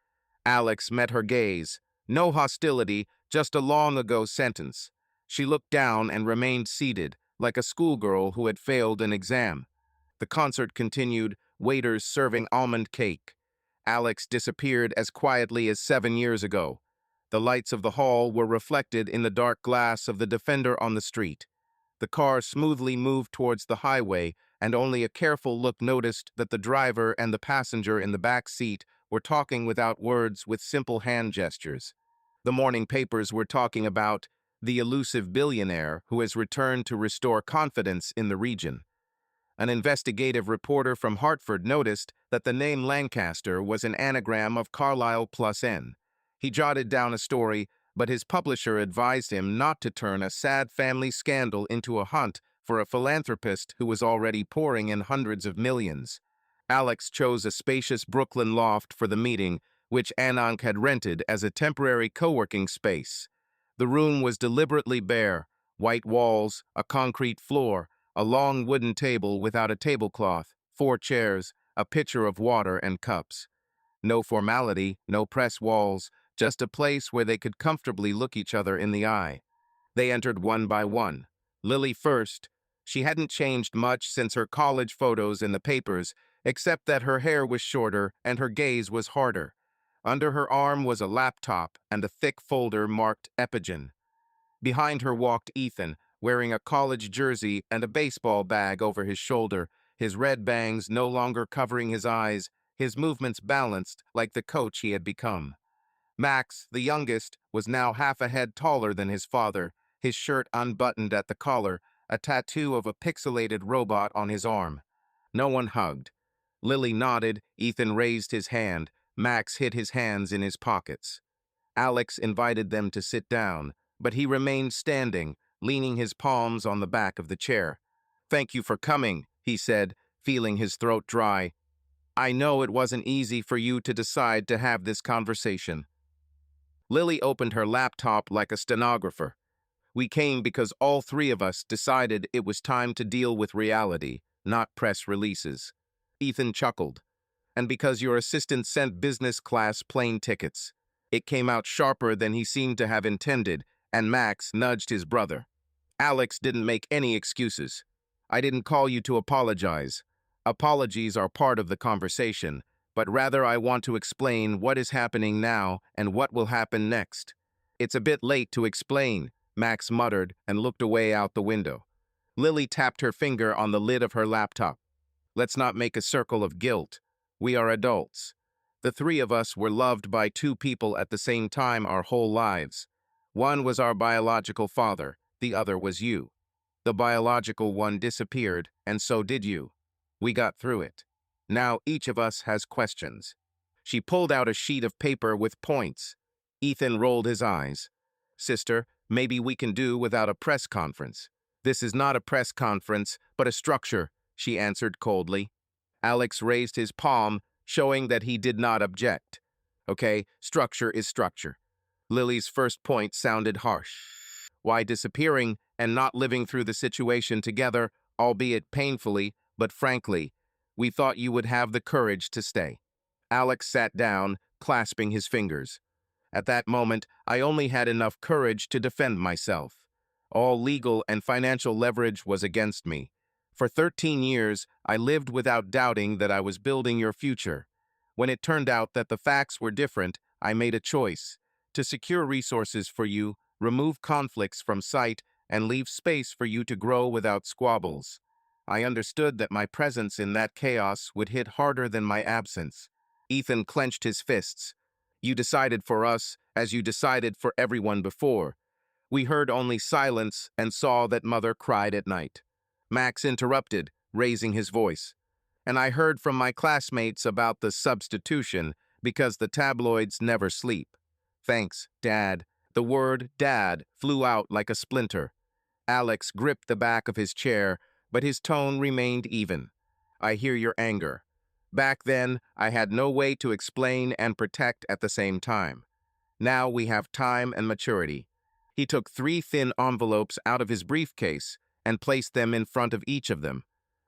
Alex met her gaze. No hostility, just a long-ago sentence. She looked down and remained seated, like a schoolgirl who had failed an exam. The concert continued, waiters serving almond cake. Alex disappeared as quietly as 7 years ago. The lights of the hall were reflected in the dark glass of the Defender on the street. The car smoothly moved towards the highway, and only a careful look noticed that the driver and the passenger in the back seat were talking without words, with simple hand gestures. The morning papers were talking about the elusive billionaire who has returned to restore confidence in the region. An investigative reporter from Hartford noticed that the name Lancaster was an anagram of Carlisle plus N. He jotted down a story, but his publisher advised him not to turn a sad family scandal into a hunt for a philanthropist who was already pouring in hundreds of millions. Alex chose a spacious Brooklyn loft for the meeting, which Anank had rented as a temporary co-working space. The room was deliberately bare: white walls, a concrete floor, a long wooden table without a tablecloth, 4 chairs, a pitcher of water and cups. No formality, no press walls, just a place where they could comfortably look each other in the eye. They entered one by one. Lily first. She hadn't changed much since her college photos in the papers, except that her hair was shorter and her gaze was harder. Under her arm was a laptop and a thick folder marked Epigen. Behind her walked Ethan, wearing a college jersey and a baseball bag over his shoulder, his red bangs no longer covering his eyes, his movements balanced like the coach he had become. Max, the youngest, was now half a head taller than his father, his shirt unbuttoned at the collar, a tattoo of a pixelated robot on his arm. No one hugged. Lily nodded, Ethan raised his hand, Max hid his hands in his pockets. Alex invited them to sit down, but he remained standing, leaning his palms on the back of the chair. "Thank you for coming," he said, feeling his throat dry. "I know it wasn't easy for you to decide to have this conversation." Lily opened her laptop like a stenographer. "We came because all three of us decided it was time to deal with reality, not press releases." Ethan chuckled. "And because your assistant sent business class plane tickets." It came out sharper than he seemed to have intended, and Max nudged his brother. Alex didn't make any excuses. "I didn't call you to apologize. Apologies are part of the conversation, but rather I want to explain what is happening now and what will happen next." "It's a bit late to explain," Max muttered and looked away out the window. Lily tapped her finger on the lid of her laptop. "Let's not make a circle of guilt. We are adults. The three of us were loved by two people at the same time our whole lives. One was our biological father, the other was you. The biological one disappeared, and so did you. We got through it. Now each of us has questions." She pulled out a sheet of paper with points. Ethan rolled his eyes. "Sister, maybe we can do without a press conference." "This is not a press conference, but a structure," she answered coldly. Alex raised his palm, showing that he did not object. "Okay, structure is structure." Lily's first point sounded harsh. "Why disappearing and not living through the situation together, albeit painfully, but frankly, we thought you would have the courage to stay." Alex sat down, clasping his fingers. "At that moment, I only had enough courage to defend myself. All legal and financial leverage was against me. For 13 years, I lived without doubting that I was building your future. When it turned out that the facts were different, I made a choice to secure resources for you, remove conflicts from sight, and leave space for you to grow without squabbles. I understood that my presence in that chaos would hit harder than my absence. Ethan clenched his fists. You decided for us, as you decided for everyone before. We heard only silence and saw that Mother cried at night. Max interrupted, raising his voice. And I heard from my classmates about the substitution because the tabloids never sleep. Thanks, Dad. The word Dad flew out like a splinter. Alex gripped the back of his chair, but his tone remained even. I hear your anger. Back then, I had no way to explain and protect at the same time. Now we have time and maturity. He took 3 thin envelopes out of his briefcase and placed them in front of each of them.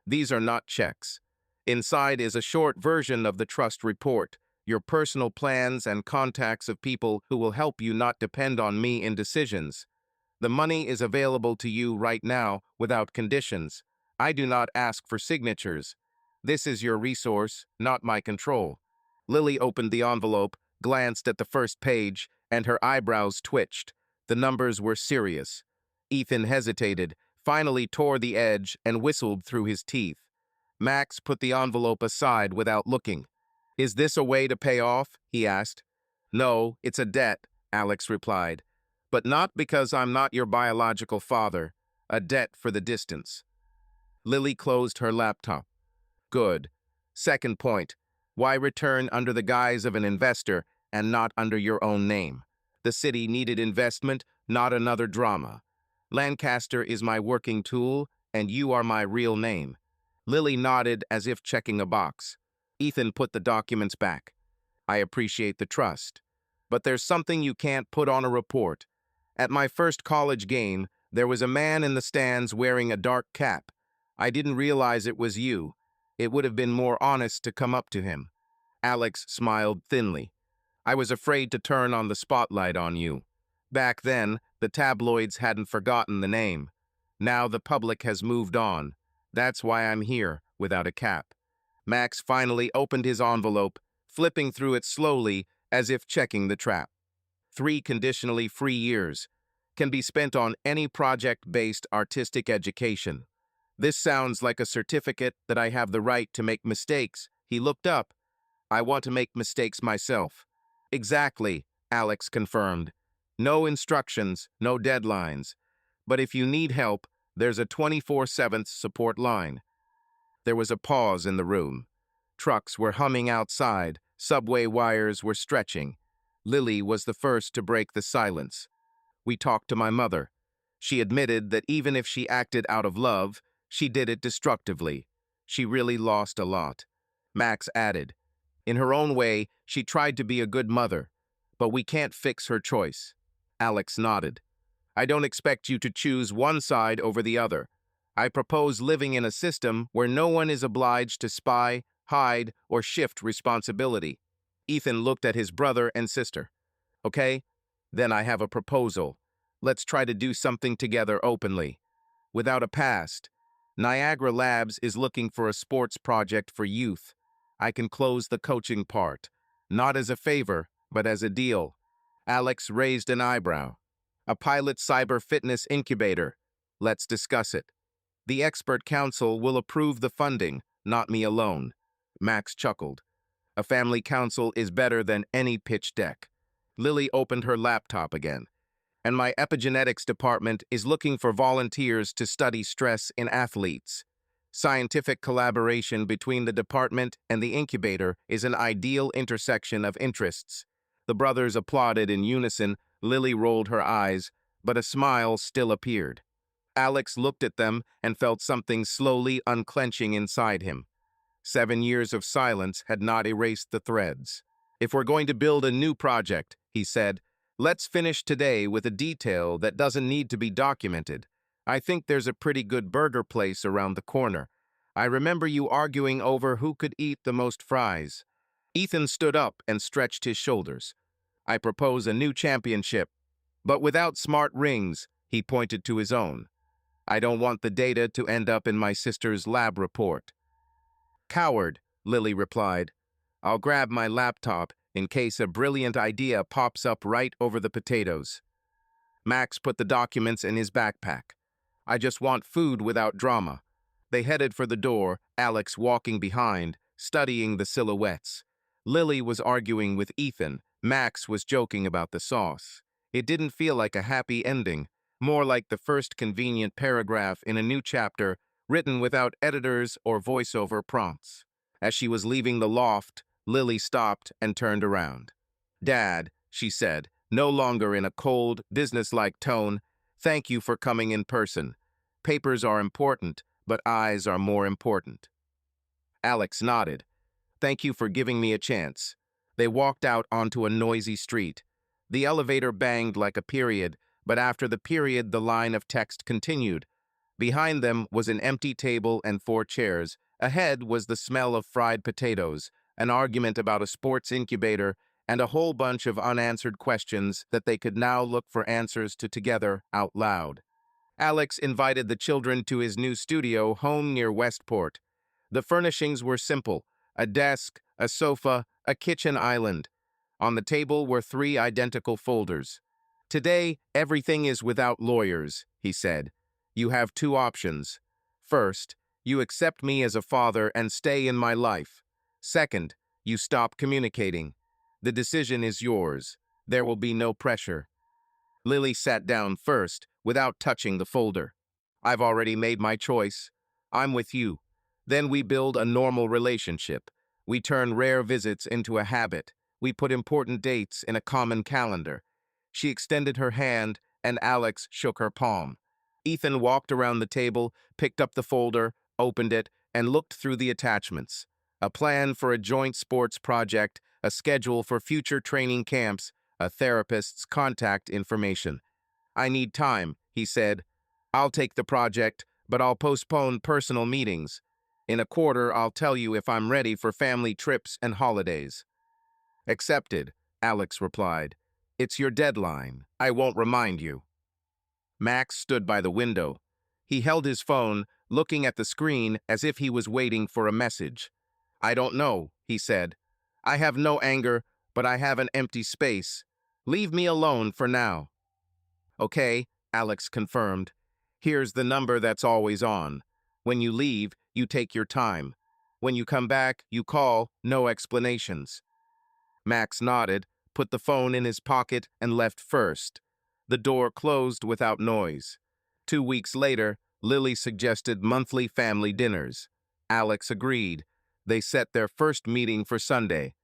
These are not checks. Inside is a short version of the trust report, your personal plans and contacts of people who will help you not depend on me in decisions. The money is available to you right now without conditions. I do not ask for signatures. This is your resource, not my control. Lily opened the envelope, glanced at the first page, and her eyebrows twitched. The numbers were serious. Ethan hesitated, finally tore the edge, and whistled through his teeth. Max put the envelope aside without looking. Is this a way to pay off? He asked. No, it's a debt, Alex replied. But not because I'm not your biological father. A debt for the distance. Lily closed her laptop. Good. Second point. Why return under the guise of an investor and not under your own name? The city needed investment, not another drama. Lancaster is my working tool, and you are my real name. Lily nodded as if checking a box. Ethan put the documents back. I appreciate the trust. But there's something you can't put on a report. At my first college game, there was a man in the stands wearing a dark cap. I didn't realize it was you. It would have been more honest to come up to him. Alex smiled thinly. I was afraid to turn on the spotlight on you. Back then, the tabloids hadn't forgotten the name. Now the public has moved on. That's why I'm here, without a cap. Max finally opened his envelope, flipping through it slowly, as if checking the trap. 3 conditionally free years. Can be spent on any project-based artistic education. This sounds like a certificate that I have the right to make mistakes. He looked up. I want to make mistakes myself. Exactly, Alex confirmed. No instructions, no deadlines. But if you need help, there's a 24/7 support line. There was a pause in the room. Trucks were humming outside, subway wires were stretching. Lily was the first to break the silence. We talked to my mother. She admitted that even if she acted out of love, she did it destructively. She really lost a lot. Max added, in her own way, she tried to be a good mother, but we can't fix her choice. Alex nodded. I don't expect you to choose one side over the other. I propose living in a system where no one is obliged to spy, hide, or shift responsibility. Ethan looked at his brother and sister. Okay, then I have a proposal. Let's try to do something together openly. Without a past. Niagara Labs is looking for a sports project for youth. I can close the coaching part. Not as a favor, but as a deal. Alex raised an eyebrow. A pilot cyber fitness incubator. Let's discuss it. The expert council will approve the funding, not me alone. Max chuckled. A family council is better than any pitch deck. Lily opened her laptop again. And my epigenetics department is looking for volunteers to study stress in athletes. Scientific collaboration between the department and the incubator is an ideal intersection of interests. The brothers applauded in unison. Lily rolled her eyes, but a smile still appeared. Alex looked at them and felt something slowly unclenching inside him. 7 years of silence had not erased the threads. If we're going to build a new project, he said, let's finish today with a detail that doesn't need to be documented. I think there's a pretty good burger place around the corner. I remember you arguing over who could eat the most fries. Ethan stood up and stretched his shoulders. I propose a new championship, but without smart rings, He pointed to his own. I don't want the data to end up in my sister's lab report. Coward, Lily replied. I'll grab my laptop in case a brilliant idea pops up right over the potatoes. Max put the documents in his backpack. I just want food without drama. They headed for the door, Alex walking behind, studying the silhouettes. Lily was arguing with Ethan. Max was joking about the sauce. It didn't feel like a happy ending, more like the first convenient paragraph in a new chapter written without editors or voiceover prompts. As she was leaving the loft, Lily stopped and turned around. Dad, she said, no longer in a cold, businesslike tone, thank you for coming in person. Papers are important, but eyes are more important. Alex nodded. Thank you for giving me a chance. They walked out onto a noisy street. The elevator banged like a period, but after the period the line of text continued. Behind them was an empty table and 4 chairs. Ahead was the smell of fried potatoes, an argument about a sports incubator, and a whole bunch of unanswered questions that they could now look for answers to together out loud. Alex invited the children to his new studio home near Westport. The furnishings were simple: a desk, a sofa, a kitchen island. On the table were 3 identical folders. Today, everything is without lawyers, he said. You have 2 options. First, you accept me as a father and stay in my life. Second, you stop communicating. The decision is yours. There will be no pressure. Lily sat down first, without touching the folder. I've already made my choice. I'm with you. Then we build a normal relationship. We turn rare visits into a habit. We put important dates in a common calendar. She extended her hand, and Alex shook her palm. Ethan walked around the table, picked up the folder, opened it, and looked through the attachments. A plan for a joint sports project, a schedule for future training camps, a therapist's contact information. I need time, he said. I'll take the project, but I'll postpone personal meetings. In a quarter, I'll tell you if I'm ready for family trips and holidays. Accepted, Alex replied. It's your deadline. I won't remind you. Max stood by the window. He held his phone, looking at the screen as if he was waiting for a message. I don't know, he said. I have no anger, but I have an empty space. Leave me alone for now. Okay, Alex confirmed. Here's the number that's always on. When you leave, you take your time. When you come back, you call, no explanations. Max nodded, put the phone in his pocket, and left first. The door closed without noise. 2 weeks later, Lily suggested monthly family dinners. Alex agreed. They set their first meeting for Sunday.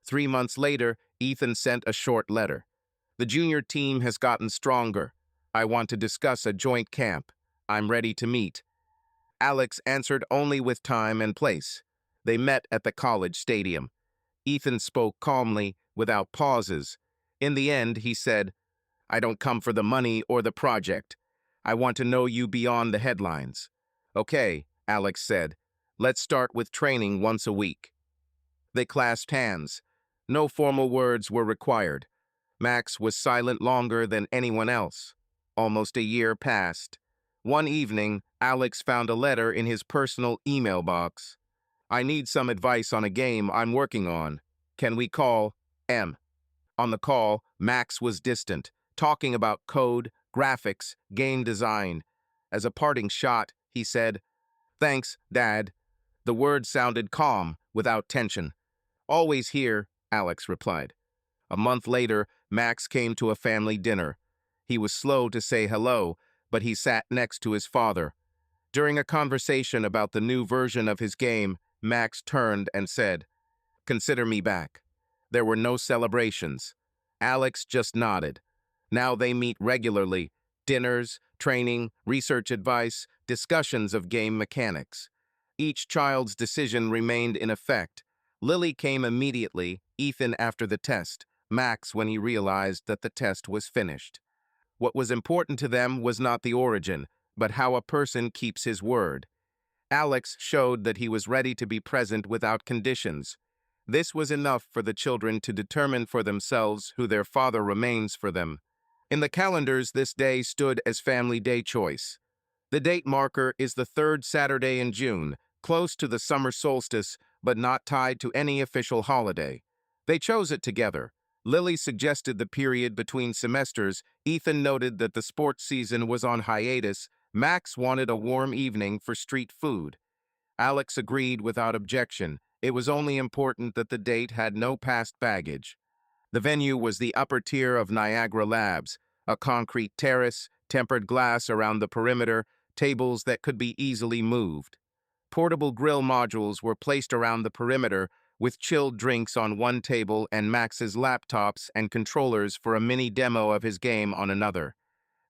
3 months later, Ethan sent a short letter. The junior team has gotten stronger. I want to discuss a joint camp. I'm ready to meet. Alex answered only with time and place. They met at the college stadium. Ethan spoke calmly, without pauses. In the end, he said, I don't come for the money or the project. I want to know you beyond the headlines. Okay, Alex said. Let's start with training once a week. They clasped hands. No formal words were required. Max was silent longer than anyone else. Almost a year passed. One evening, Alex found a letter in his personal email box. I need some advice on a game I'm working on. Can we call M? On the call, Max was distant, talking about code, graphics, game design. As a parting shot, he said, Thanks, Dad. The words sounded calm, without tension. Always here, Alex replied. A month later, Max came to a family dinner. He was slow to say hello, but he sat next to his father. During a conversation about the new version of his game, Max turned and said, Consider me back. There were no celebrations. Alex just nodded. Now they meet regularly. Dinners, training, research advice, discussions of game mechanics. Each child's decision remained in effect. Lily came immediately, Ethan after the test, Max when he realized that the test was finished. What was important to them was not the origin, but how a person keeps his word. Alex showed that he was ready to be present without conditions. This was enough for the children to determine for themselves who their father remains for them. In the calendars, this day stood as Family Day choice. The date marker is the third Saturday in June, close to the summer solstice, but not tied to any official holiday. They chose it together. Lily suggested the period between semesters. Ethan noted that the sports season was on hiatus. Max wanted a warm evening for street food. Alex agreed without objection. It was only important that the date had no past baggage. The venue was the upper tier of Niagara Labs, a concrete terrace, tempered glass around the perimeter, tables that could be easily moved. Portable grill modules were placed around the perimeter, with chilled drinks on one table and Max's laptops and controllers for a mini demo of his game on another.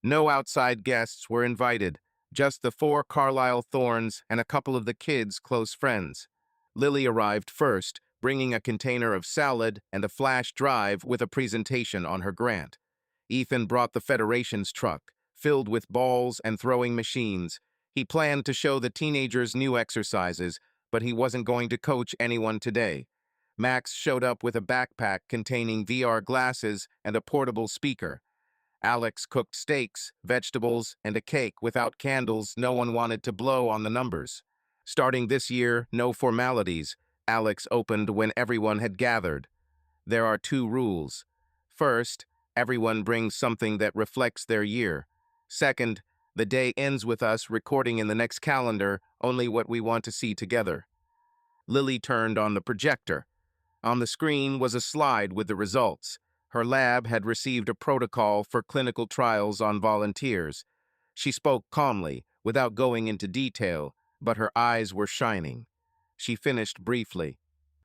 No outside guests were invited, just the four Carlisle Thorns and a couple of the kids' close friends. Lily arrived first, bringing a container of salad and a flash drive with a presentation on her grant. Ethan brought the Federation's truck, filled with balls and throwing machines. He planned to show the teenagers new exercises, but he wasn't going to coach anyone today. Max showed up with a backpack containing VR glasses and a portable speaker. Alex cooked steaks, vegetables, and a cake without candles. No one wanted to blow on the numbers. Starting this year, no formalities. Alex opened when everyone had gathered. There are two rules. First, everyone brings something that reflects their year. Second, the day ends with us recording in the next calendar only what we want to see together. Lily turned on the projector. On the screen was a slide with the results. Her lab had received a protocol for clinical trials on volunteers. She spoke calmly, without going into detail, but her eyes were shining. She finished briefly.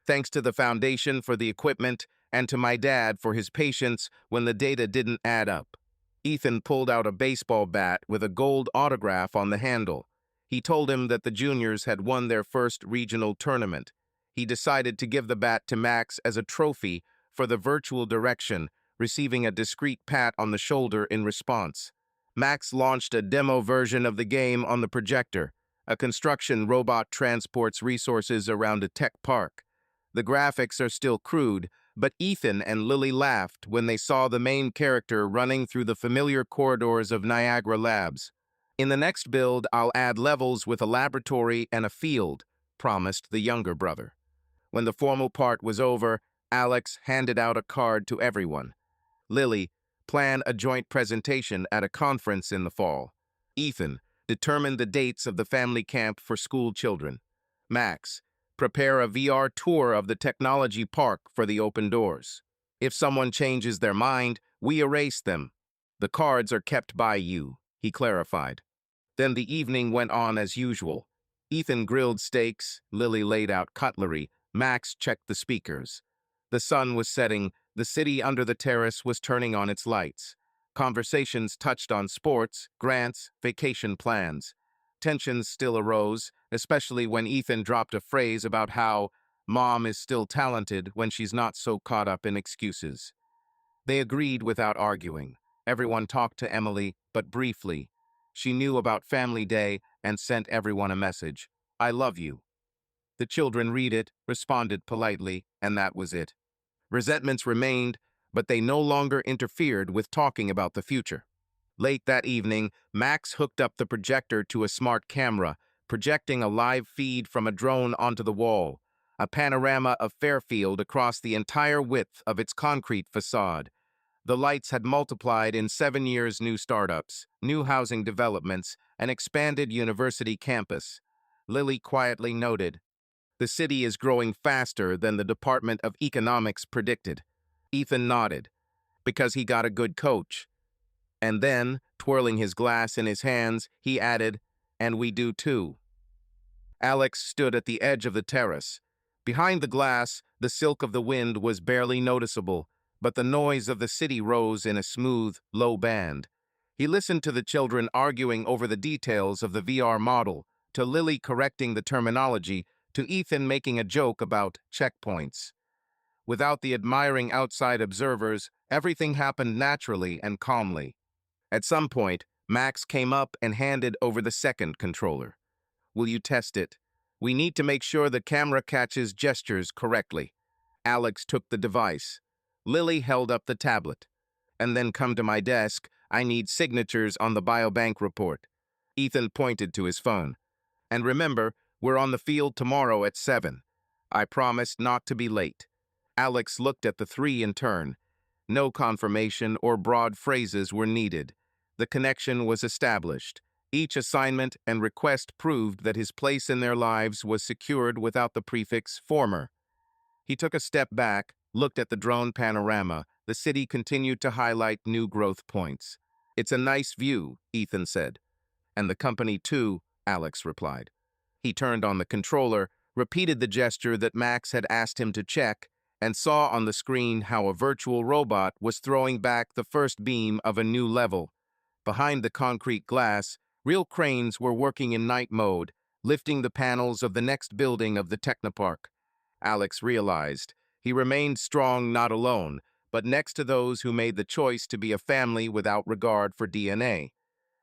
Thanks to the Foundation for the equipment and to my dad for his patience when the data didn't add up. Ethan pulled out a baseball bat with a gold autograph on the handle. He told him that the juniors had won their first regional tournament. He decided to give the bat to Max as a trophy for the virtual direction, receiving a discreet pat on the shoulder in response. Max launched a demo version of the game on the projector. A construction robot transports resources around a tech park. The graphics are still crude, but Ethan and Lily laughed when they saw the main character running through the familiar corridors of Niagara Labs. In the next build, I'll add levels with a laboratory and a field, promised the younger brother. When the formal part was over, Alex handed out a card to everyone. Lily, plan a joint presentation at a conference in the fall. Ethan, determine the dates of the family camp for school children. Max, prepare a VR tour of the technology park for the open doors. If someone changes their mind, we erase them. The cards are kept by you, he clarified. Then the evening went on as usual. Ethan grilled steaks, Lily laid out cutlery, Max checked the speakers. The sun was setting, the city under the terrace was turning on its lights. Conversations touched on sports, grants, vacation plans. Tensions still arose, especially when Ethan dropped a phrase about how Mom is still talented when she's not so caught up in excuses. They agreed without arguing. Everyone talked to Emily, but briefly. She knew about Family Day and sent everyone a message. I love you. The children read it, responded politely, and that was it. Resentments remained, but they no longer interfered with talking about the future. Late that evening, Max hooked up the projector to a smart camera, projecting a live feed from a drone onto the wall, a panorama of Fairfield across the entire width of its concrete facade. The lights had multiplied in 7 years: new startups, new housing developments, an expanded university campus. Lily quietly noted, the city is growing faster than the Department of Economics predicted. Ethan nodded, because he got a good coach. And then, twirling his glass in his hands, he added, and we do too. Alex stood at the edge of the terrace. Behind the glass, the silk of the wind was barely noticeable, but the noise of the city rose in a smooth, low band. He listened to the children arguing over the details of the VR model, to Lily correcting the terminology, to Ethan making a joke about checkpoints. Without the admiring outside observers, everything happened naturally and calmly. At some point, Max came up and handed over the second controller. Will you test it? We need to make sure the camera catches gestures correctly. Alex took the device. Lily held up the tablet. and then come to my desk. I need signatures on the biobank report. Ethan pointed to his phone. And remember, we're on the field tomorrow at 7. I promised not to be late. Alex looked at the three in turn. No confirmation or broad phrases were needed. The connection was established. Each assignment and request proved that his place in their lives was secured without the prefix former. He took a step back, looked at the drone panorama. The city continued to highlight new growth points. It's a nice view, Ethan said. And the company too, Alex replied. He turned on the controller, repeated the gesture that Max had asked him to check, and saw on the screen how a virtual robot was throwing back the first beam of a new level. Behind the concrete glass, real cranes were working in night mode, lifting the panels of the next building of the Technopark. Alex realized he remained strong not alone, but next to those who made the choice to be a family without regard for DNA.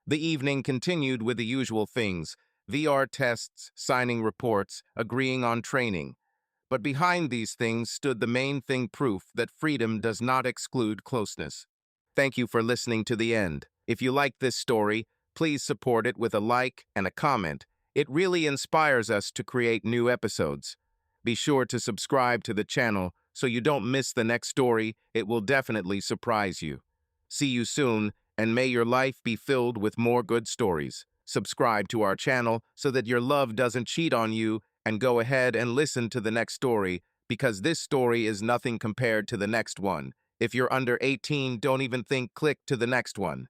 The evening continued with the usual things: VR tests, signing reports, agreeing on training. But behind these things stood the main thing: proof that freedom does not exclude closeness. Thank you for listening to the end. If you like this story, please support it with a like and a comment. It really inspires us to create new episodes. Be sure to subscribe to the channel so you don't miss the next story. It will definitely surprise you. See you soon, and may your life be filled with more good stories. Subscribe to our channel so that your love doesn't cheat on you, and go ahead and listen to the next story, because this story is nothing compared to the next one. If you're under 18, don't even think, click to the next one.